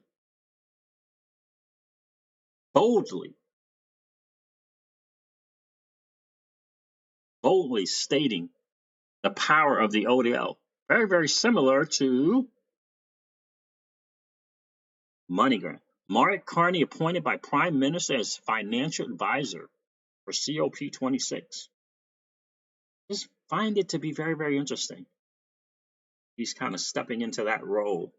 boldly stating the power of the ODL. Very, very similar to MoneyGram. Mark Carney appointed by Prime Minister as financial advisor for COP26. Just find it to be very, very interesting. He's kind of stepping into that role.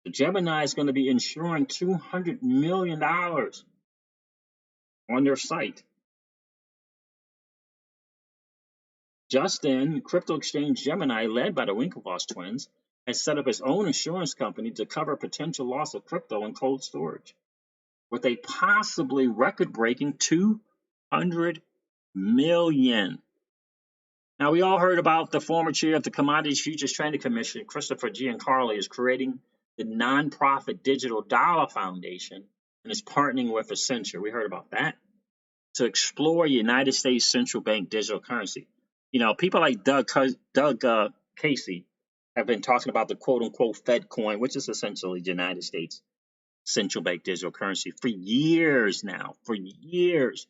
The Gemini is going to be insuring $200 million on their site. Just then, crypto exchange Gemini, led by the Winklevoss twins, has set up its own insurance company to cover potential loss of crypto in cold storage, with a possibly record-breaking $200 million. Now, we all heard about the former chair of the Commodities Futures Trading Commission, Christopher Giancarlo, is creating the nonprofit Digital Dollar Foundation and is partnering with Accenture. We heard about that to explore United States central bank digital currency. You know, people like Doug Casey have been talking about the quote-unquote Fed coin, which is essentially the United States central bank digital currency for years now. For years,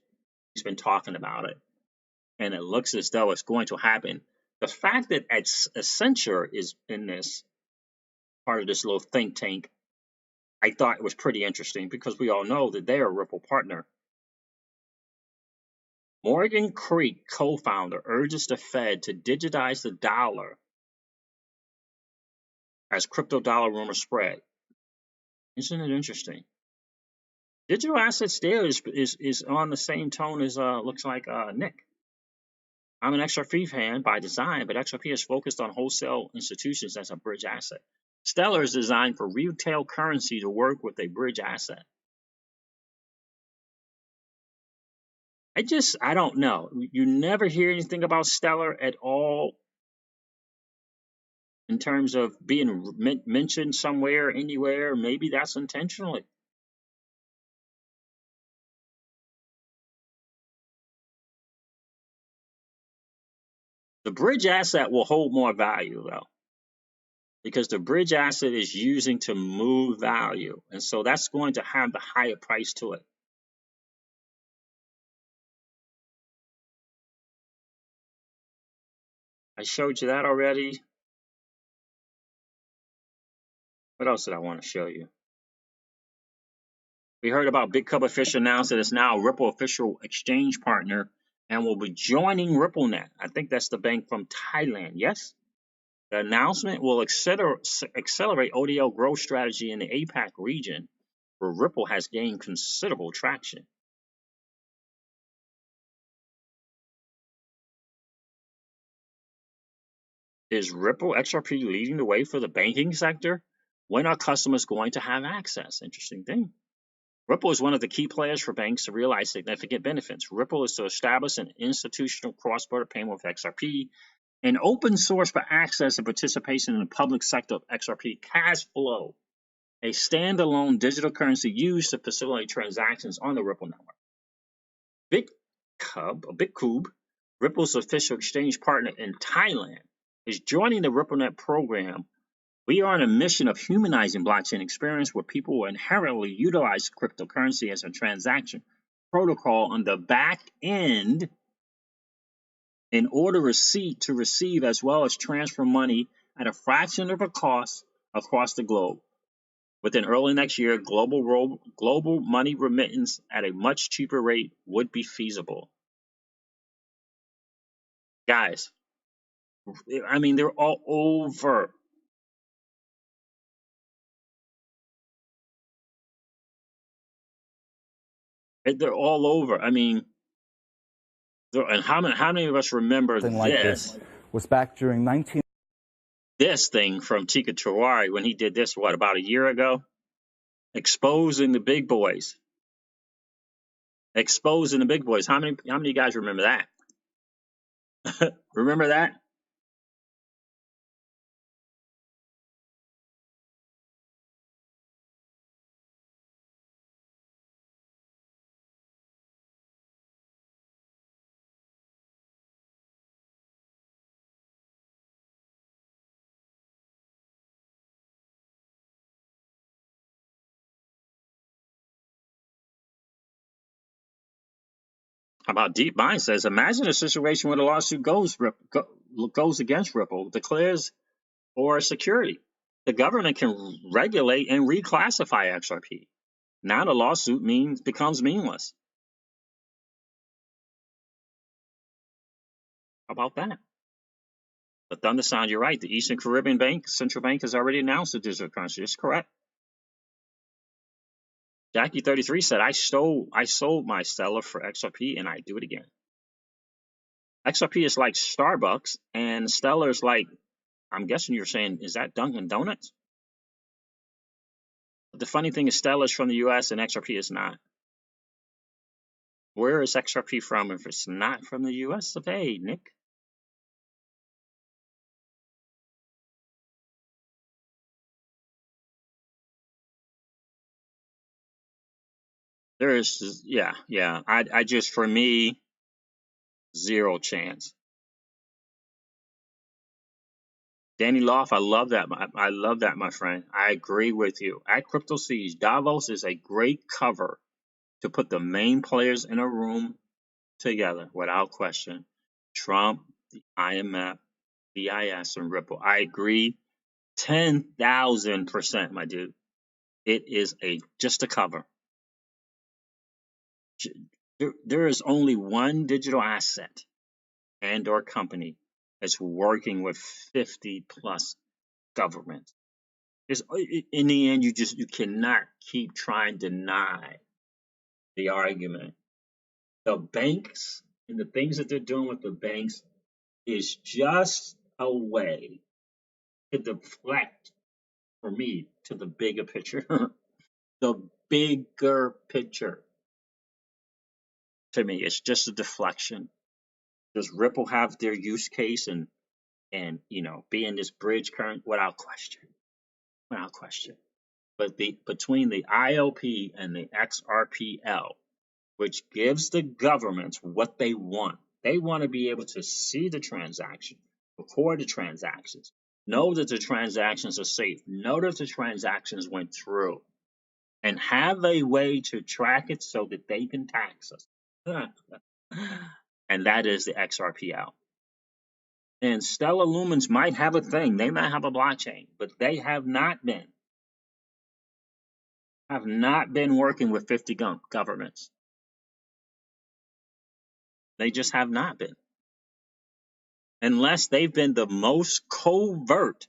he's been talking about it, and it looks as though it's going to happen. The fact that Accenture is in this part of this little think tank, I thought it was pretty interesting because we all know that they're a Ripple partner. Morgan Creek co-founder urges the Fed to digitize the dollar as crypto dollar rumors spread. Isn't it interesting? Digital assets there is on the same tone as looks like Nick. I'm an XRP fan by design, but XRP is focused on wholesale institutions as a bridge asset. Stellar is designed for retail currency to work with a bridge asset. I don't know. You never hear anything about Stellar at all in terms of being mentioned somewhere, anywhere. Maybe that's intentionally. The bridge asset will hold more value, though, because the bridge asset is using to move value. And so that's going to have the higher price to it. I showed you that already. What else did I want to show you? We heard about Big Cup Official announced that it's now a Ripple official exchange partner and will be joining RippleNet. I think that's the bank from Thailand, yes? The announcement will accelerate ODL growth strategy in the APAC region, where Ripple has gained considerable traction. Is Ripple XRP leading the way for the banking sector? When are customers going to have access? Interesting thing. Ripple is one of the key players for banks to realize significant benefits. Ripple is to establish an institutional cross-border payment with XRP, an open source for access and participation in the public sector of XRP cash flow, a standalone digital currency used to facilitate transactions on the Ripple network. BitCube, Ripple's official exchange partner in Thailand, is joining the RippleNet program. We are on a mission of humanizing blockchain experience where people will inherently utilize cryptocurrency as a transaction protocol on the back end in order to receive as well as transfer money at a fraction of the cost across the globe. Within early next year, global money remittance at a much cheaper rate would be feasible. Guys, I mean, they're all over. They're all over. I mean, and how many of us remember Something like this was back during this thing from Tika Tiwari when he did this, what, about a year ago? Exposing the big boys. Exposing the big boys. How many of you guys remember that? Remember that? How about Deep Mind says, imagine a situation where the lawsuit goes against Ripple, declares for security. The government can regulate and reclassify XRP. Now the lawsuit becomes meaningless. How about that? The Thunder Sound, you're right. The Eastern Caribbean Bank, Central Bank, has already announced the digital currency. It's correct. Jackie33 said, I sold my Stellar for XRP and I do it again. XRP is like Starbucks and Stellar is like, I'm guessing you're saying, is that Dunkin' Donuts? But the funny thing is Stellar is from the US and XRP is not. Where is XRP from if it's not from the US of A, Nick? There is, yeah. I just, for me, zero chance. Danny Loft, I love that. I love that, my friend. I agree with you. At Crypto Siege, Davos is a great cover to put the main players in a room together, without question. Trump, the IMF, BIS, and Ripple. I agree 10,000%, my dude. It is just a cover. There is only one digital asset and or company that's working with 50 plus governments. In the end, you cannot keep trying to deny the argument. The banks and the things that they're doing with the banks is just a way to deflect, for me, to the bigger picture. The bigger picture. To me, it's just a deflection. Does Ripple have their use case and be in this bridge current? Without question. But between the IOP and the XRPL, which gives the governments what they want to be able to see the transaction, record the transactions, know that the transactions are safe, know that the transactions went through, and have a way to track it so that they can tax us. And that is the XRPL. And Stellar Lumens might have a thing. They might have a blockchain, but they have not been working with 50 governments. They just have not been. Unless they've been the most covert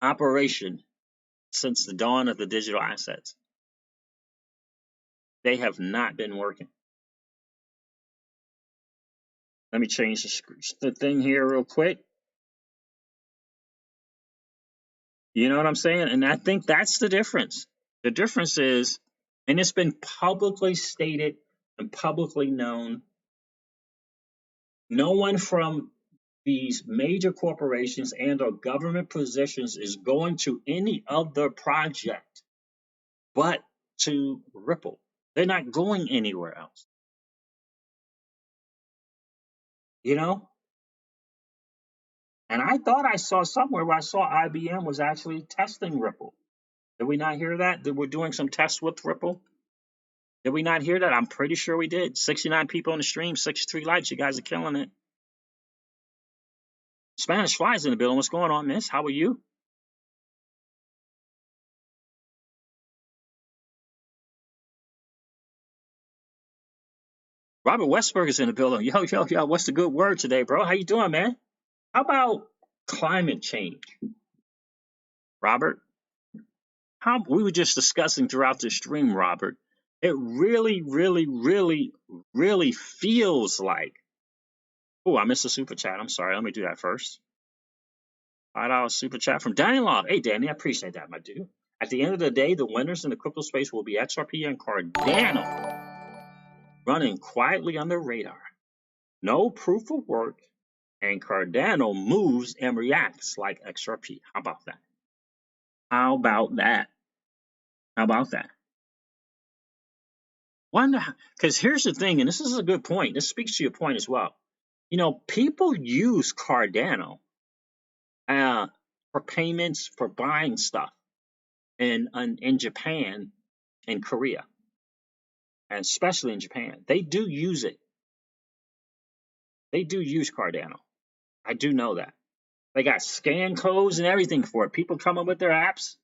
operation since the dawn of the digital assets. They have not been working. Let me change the thing here real quick. You know what I'm saying? And I think that's the difference. The difference is, and it's been publicly stated and publicly known, no one from these major corporations and or government positions is going to any other project but to Ripple. They're not going anywhere else. You know? And I thought I saw somewhere where I saw IBM was actually testing Ripple. Did we not hear that? That we're doing some tests with Ripple? Did we not hear that? I'm pretty sure we did. 69 people on the stream, 63 likes. You guys are killing it. Spanish Fly's in the building. What's going on, miss? How are you? Robert Westberg is in the building. Yo. What's the good word today, bro? How you doing, man? How about climate change? Robert? How we were just discussing throughout the stream, Robert. It really, really feels like. Oh, I missed a super chat. I'm sorry. Let me do that first. $5 super chat from Danny Love. Hey, Danny, I appreciate that, my dude. At the end of the day, the winners in the crypto space will be XRP and Cardano, running quietly under radar. No proof of work, and Cardano moves and reacts like XRP. How about that? How about that? How about that? Wonder, because here's the thing, and this is a good point. This speaks to your point as well. You know, people use Cardano for payments for buying stuff in Japan and Korea, and especially in Japan. They do use it. They do use Cardano. I do know that. They got scan codes and everything for it. People come up with their apps.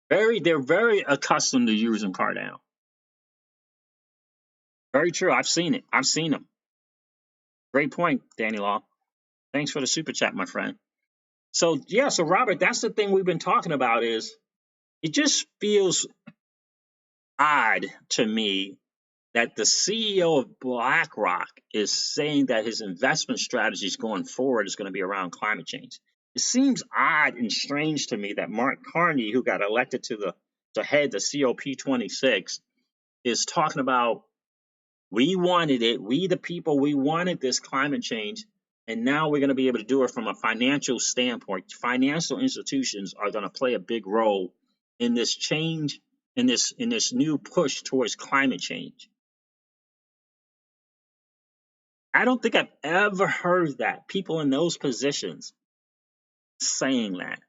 They're very accustomed to using Cardano. Very true. I've seen it. I've seen them. Great point, Danny Law. Thanks for the super chat, my friend. So yeah, so Robert, that's the thing we've been talking about is it just feels odd to me that the CEO of BlackRock is saying that his investment strategies going forward is going to be around climate change. It seems odd and strange to me that Mark Carney, who got elected to head the COP26, is talking about we wanted it, we the people, we wanted this climate change, and now we're going to be able to do it from a financial standpoint. Financial institutions are going to play a big role in this change, in this new push towards climate change. I don't think I've ever heard that people in those positions saying that.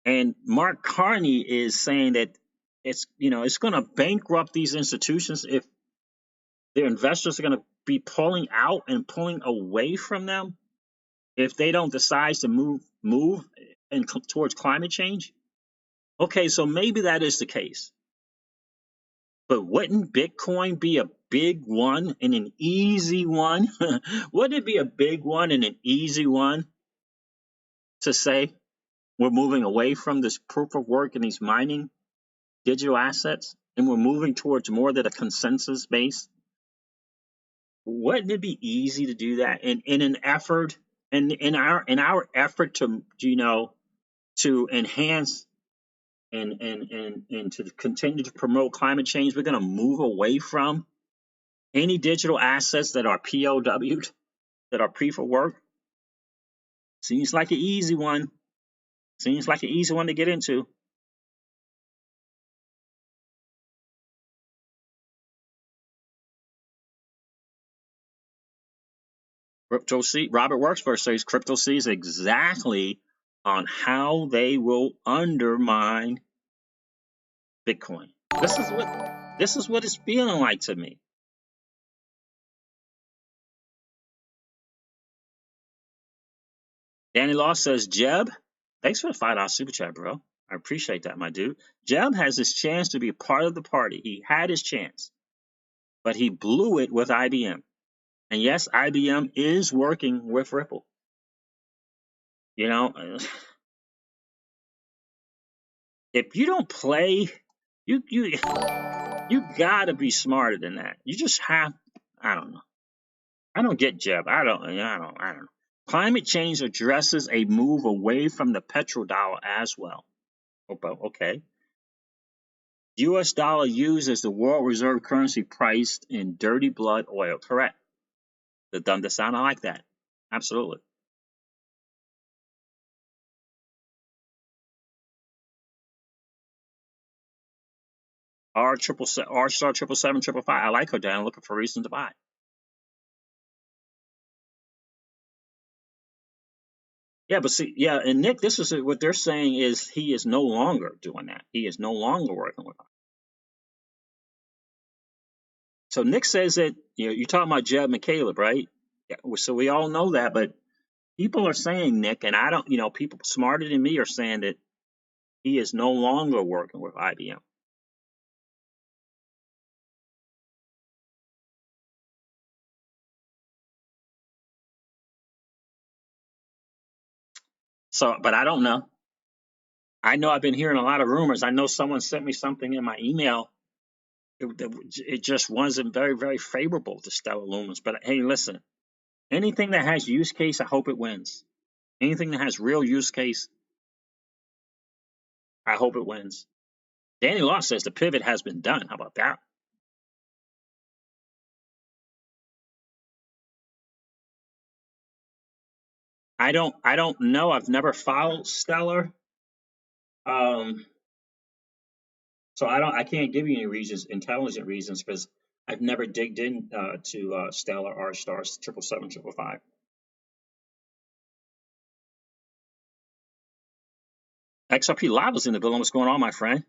And Mark Carney is saying that it's going to bankrupt these institutions if their investors are going to be pulling out and pulling away from them if they don't decide to move towards climate change. Okay, so maybe that is the case. But wouldn't Bitcoin be a big one and an easy one? Wouldn't it be a big one and an easy one to say we're moving away from this proof of work and these mining digital assets, and we're moving towards more that a consensus base? Wouldn't it be easy to do that in an effort and in our effort to to enhance and to continue to promote climate change? We're going to move away from any digital assets that are POW'd, that are proof of work. Seems like an easy one. Seems like an easy one to get into. Crypto C, Robert Worksworth says Crypto C is exactly on how they will undermine Bitcoin. This is what it's feeling like to me. Danny Law says, Jeb, thanks for the $5 super chat, bro. I appreciate that, my dude. Jeb has his chance to be a part of the party. He had his chance, but he blew it with IBM. And yes, IBM is working with Ripple. You know, if you don't play, you gotta be smarter than that. You just have, I don't know. I don't get Jeb. I don't know. Climate change addresses a move away from the petrodollar as well. Okay. U.S. dollar used as the world reserve currency priced in dirty blood oil. Correct. The thunder sound, I like that. Absolutely. R star 777 I like her down. Looking for a reason to buy. Yeah, but see, yeah, and Nick, this is what they're saying is he is no longer doing that. He is no longer working with us. So Nick says that you're talking about Jeb and Caleb, right? Yeah, so we all know that, but People are saying, Nick, and I don't, people smarter than me are saying that he is no longer working with IBM. So, but I don't know. I know I've been hearing a lot of rumors. I know someone sent me something in my email. It just wasn't very, very favorable to Stellar Lumens. But hey, listen, anything that has use case, I hope it wins. Anything that has real use case, I hope it wins. Danny Law says the pivot has been done. How about that? I don't know. I've never followed Stellar. So I can't give you any reasons, intelligent reasons, because I've never digged in to Stellar or Stars 777, 555. XRP Lava's in the building. What's going on, my friend?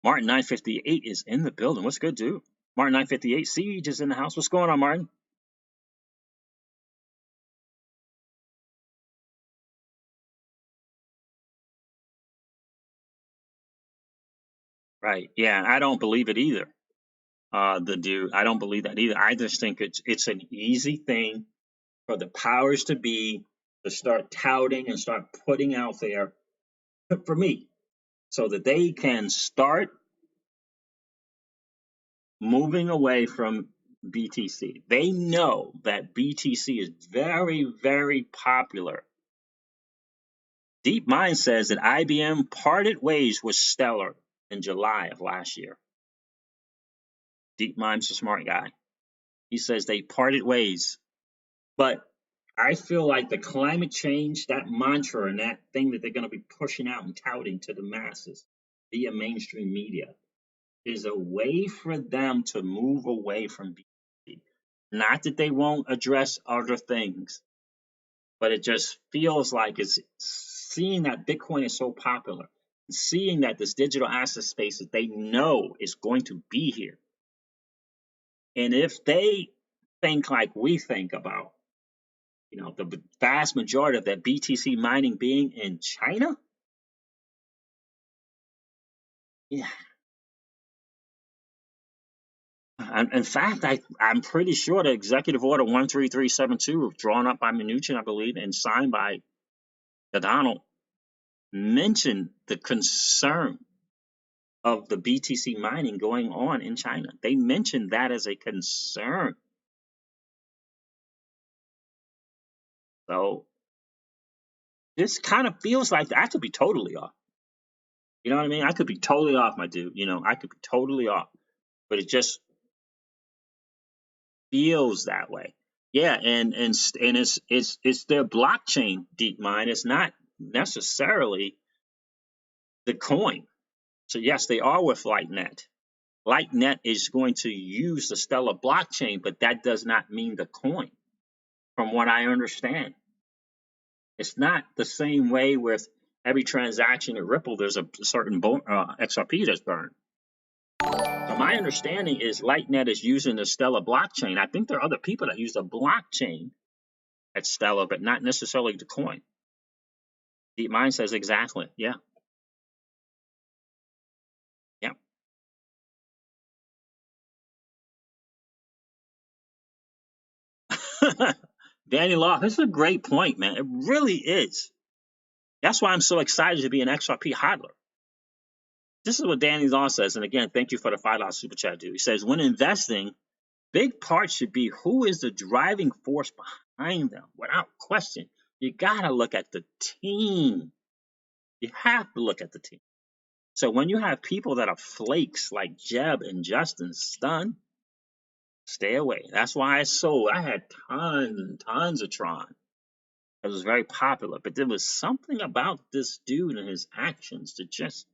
Martin 958 is in the building. What's good, dude? Martin 958 Siege is in the house. What's going on, Martin? Right. Yeah, I don't believe it either. The dude, I don't believe that either. I just think it's an easy thing for the powers to be to start touting and start putting out there for me, so that they can start moving away from BTC. They know that BTC is very, very popular. DeepMind says that IBM parted ways with Stellar in July of last year. DeepMind's a smart guy. He says they parted ways. But I feel like the climate change, that mantra and that thing that they're going to be pushing out and touting to the masses via mainstream media, is a way for them to move away from BTC. Not that they won't address other things, but it just feels like it's seeing that Bitcoin is so popular, seeing that this digital asset space that they know is going to be here. And if they think like we think about, the vast majority of that BTC mining being in China, yeah. In fact, I'm pretty sure the Executive Order 13372, drawn up by Mnuchin, I believe, and signed by Donald, mentioned the concern of the BTC mining going on in China. They mentioned that as a concern. So this kind of feels like I could be totally off. You know what I mean? I could be totally off, my dude. I could be totally off. But it just feels that way. Yeah, and it's their blockchain, DeepMind. It's not necessarily the coin. So yes, they are with Lightnet. Lightnet is going to use the Stellar blockchain, but that does not mean the coin, from what I understand. It's not the same way with every transaction at Ripple, there's a certain XRP that's burned. So my understanding is Lightnet is using the Stellar blockchain. I think there are other people that use the blockchain at Stellar, but not necessarily the coin. DeepMind says exactly. Yeah. Yeah. Danny Law, this is a great point, man. It really is. That's why I'm so excited to be an XRP hodler. This is what Danny Law says, and again, thank you for the $5 super chat, dude. He says, when investing, big part should be who is the driving force behind them, without question. You gotta look at the team. You have to look at the team. So when you have people that are flakes like Jeb and Justin Stun, stay away. That's why I sold. I had tons and tons of Tron. It was very popular, but there was something about this dude and his actions that just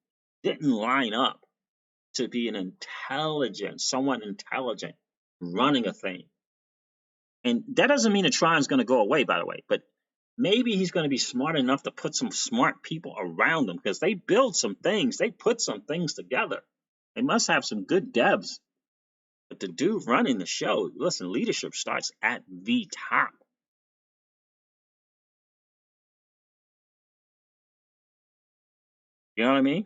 didn't line up to be someone intelligent running a thing. And that doesn't mean that Tron's going to go away, by the way, but maybe he's going to be smart enough to put some smart people around him, because they build some things, they put some things together. They must have some good devs. But the dude running the show, listen, leadership starts at the top. You know what I mean?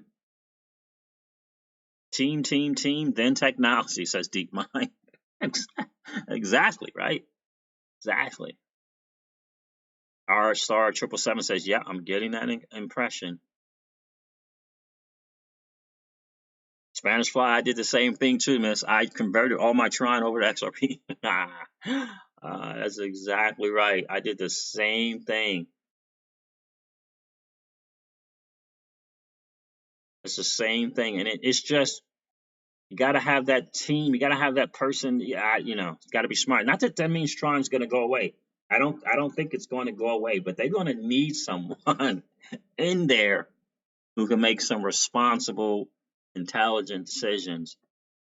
Team, then technology, says Deep Mind. Exactly, right? Exactly. R*777 says, yeah, I'm getting that impression. Spanish Fly, I did the same thing too, miss. I converted all my Tron over to XRP. That's exactly right. I did the same thing. It's the same thing. And it's just, you got to have that team. You got to have that person. Yeah, you know, got to be smart. Not that that means Tron's going to go away. I don't think it's going to go away, but they're going to need someone in there who can make some responsible, intelligent decisions,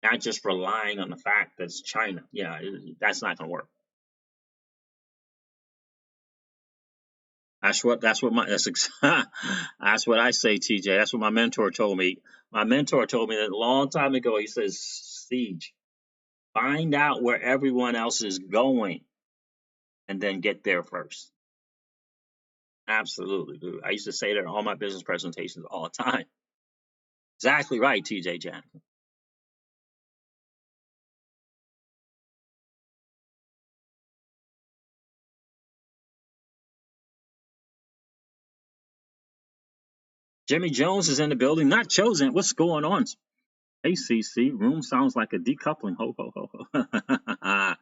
not just relying on the fact that it's China. Yeah, that's not going to work. That's what I say, TJ. That's what my mentor told me. My mentor told me that a long time ago. He says, Siege, find out where everyone else is going and then get there first. Absolutely, dude. I used to say that in all my business presentations all the time. Exactly right, TJ Jan. Jimmy Jones is in the building, not chosen. What's going on? Hey, CC, room sounds like a decoupling. Ho, ho, ho, ho.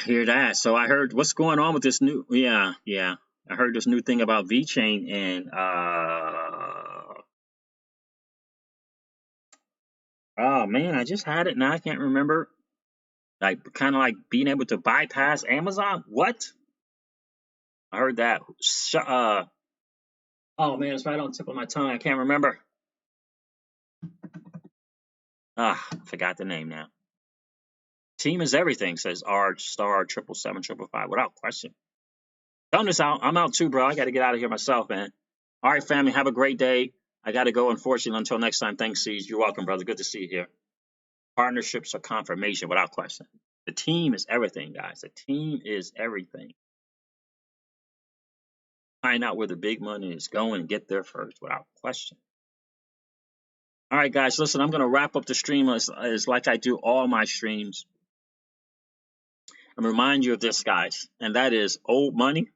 Hear that. So I heard what's going on with this new, yeah. I heard this new thing about VeChain and, oh man, I just had it. Now I can't remember. Like, kind of like being able to bypass Amazon. What? I heard that. Oh man, it's right on the tip of my tongue. I can't remember. I forgot the name now. Team is everything, says R*77755, without question. Tell this out. I'm out too, bro. I got to get out of here myself, man. All right, family. Have a great day. I got to go, unfortunately. Until next time. Thanks, Siege. You're welcome, brother. Good to see you here. Partnerships are confirmation, without question. The team is everything, guys. The team is everything. Find out where the big money is going and get there first, without question. All right, guys. Listen, I'm going to wrap up the stream as like I do all my streams. And remind you of this, guys, and that is old money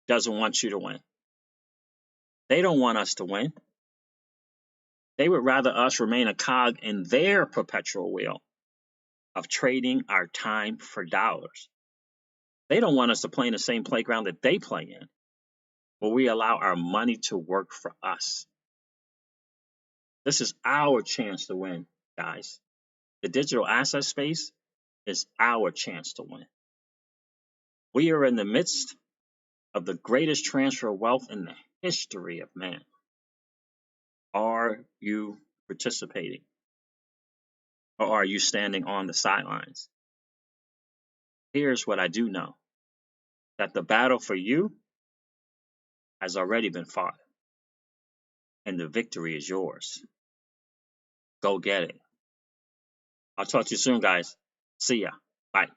doesn't want you to win. They don't want us to win. They would rather us remain a cog in their perpetual wheel of trading our time for dollars. They don't want us to play in the same playground that they play in, where we allow our money to work for us. This is our chance to win, guys. The digital asset space is our chance to win. We are in the midst of the greatest transfer of wealth in the history of man. Are you participating? Or are you standing on the sidelines? Here's what I do know, that the battle for you has already been fought, and the victory is yours. Go get it. I'll talk to you soon, guys. See ya. Bye.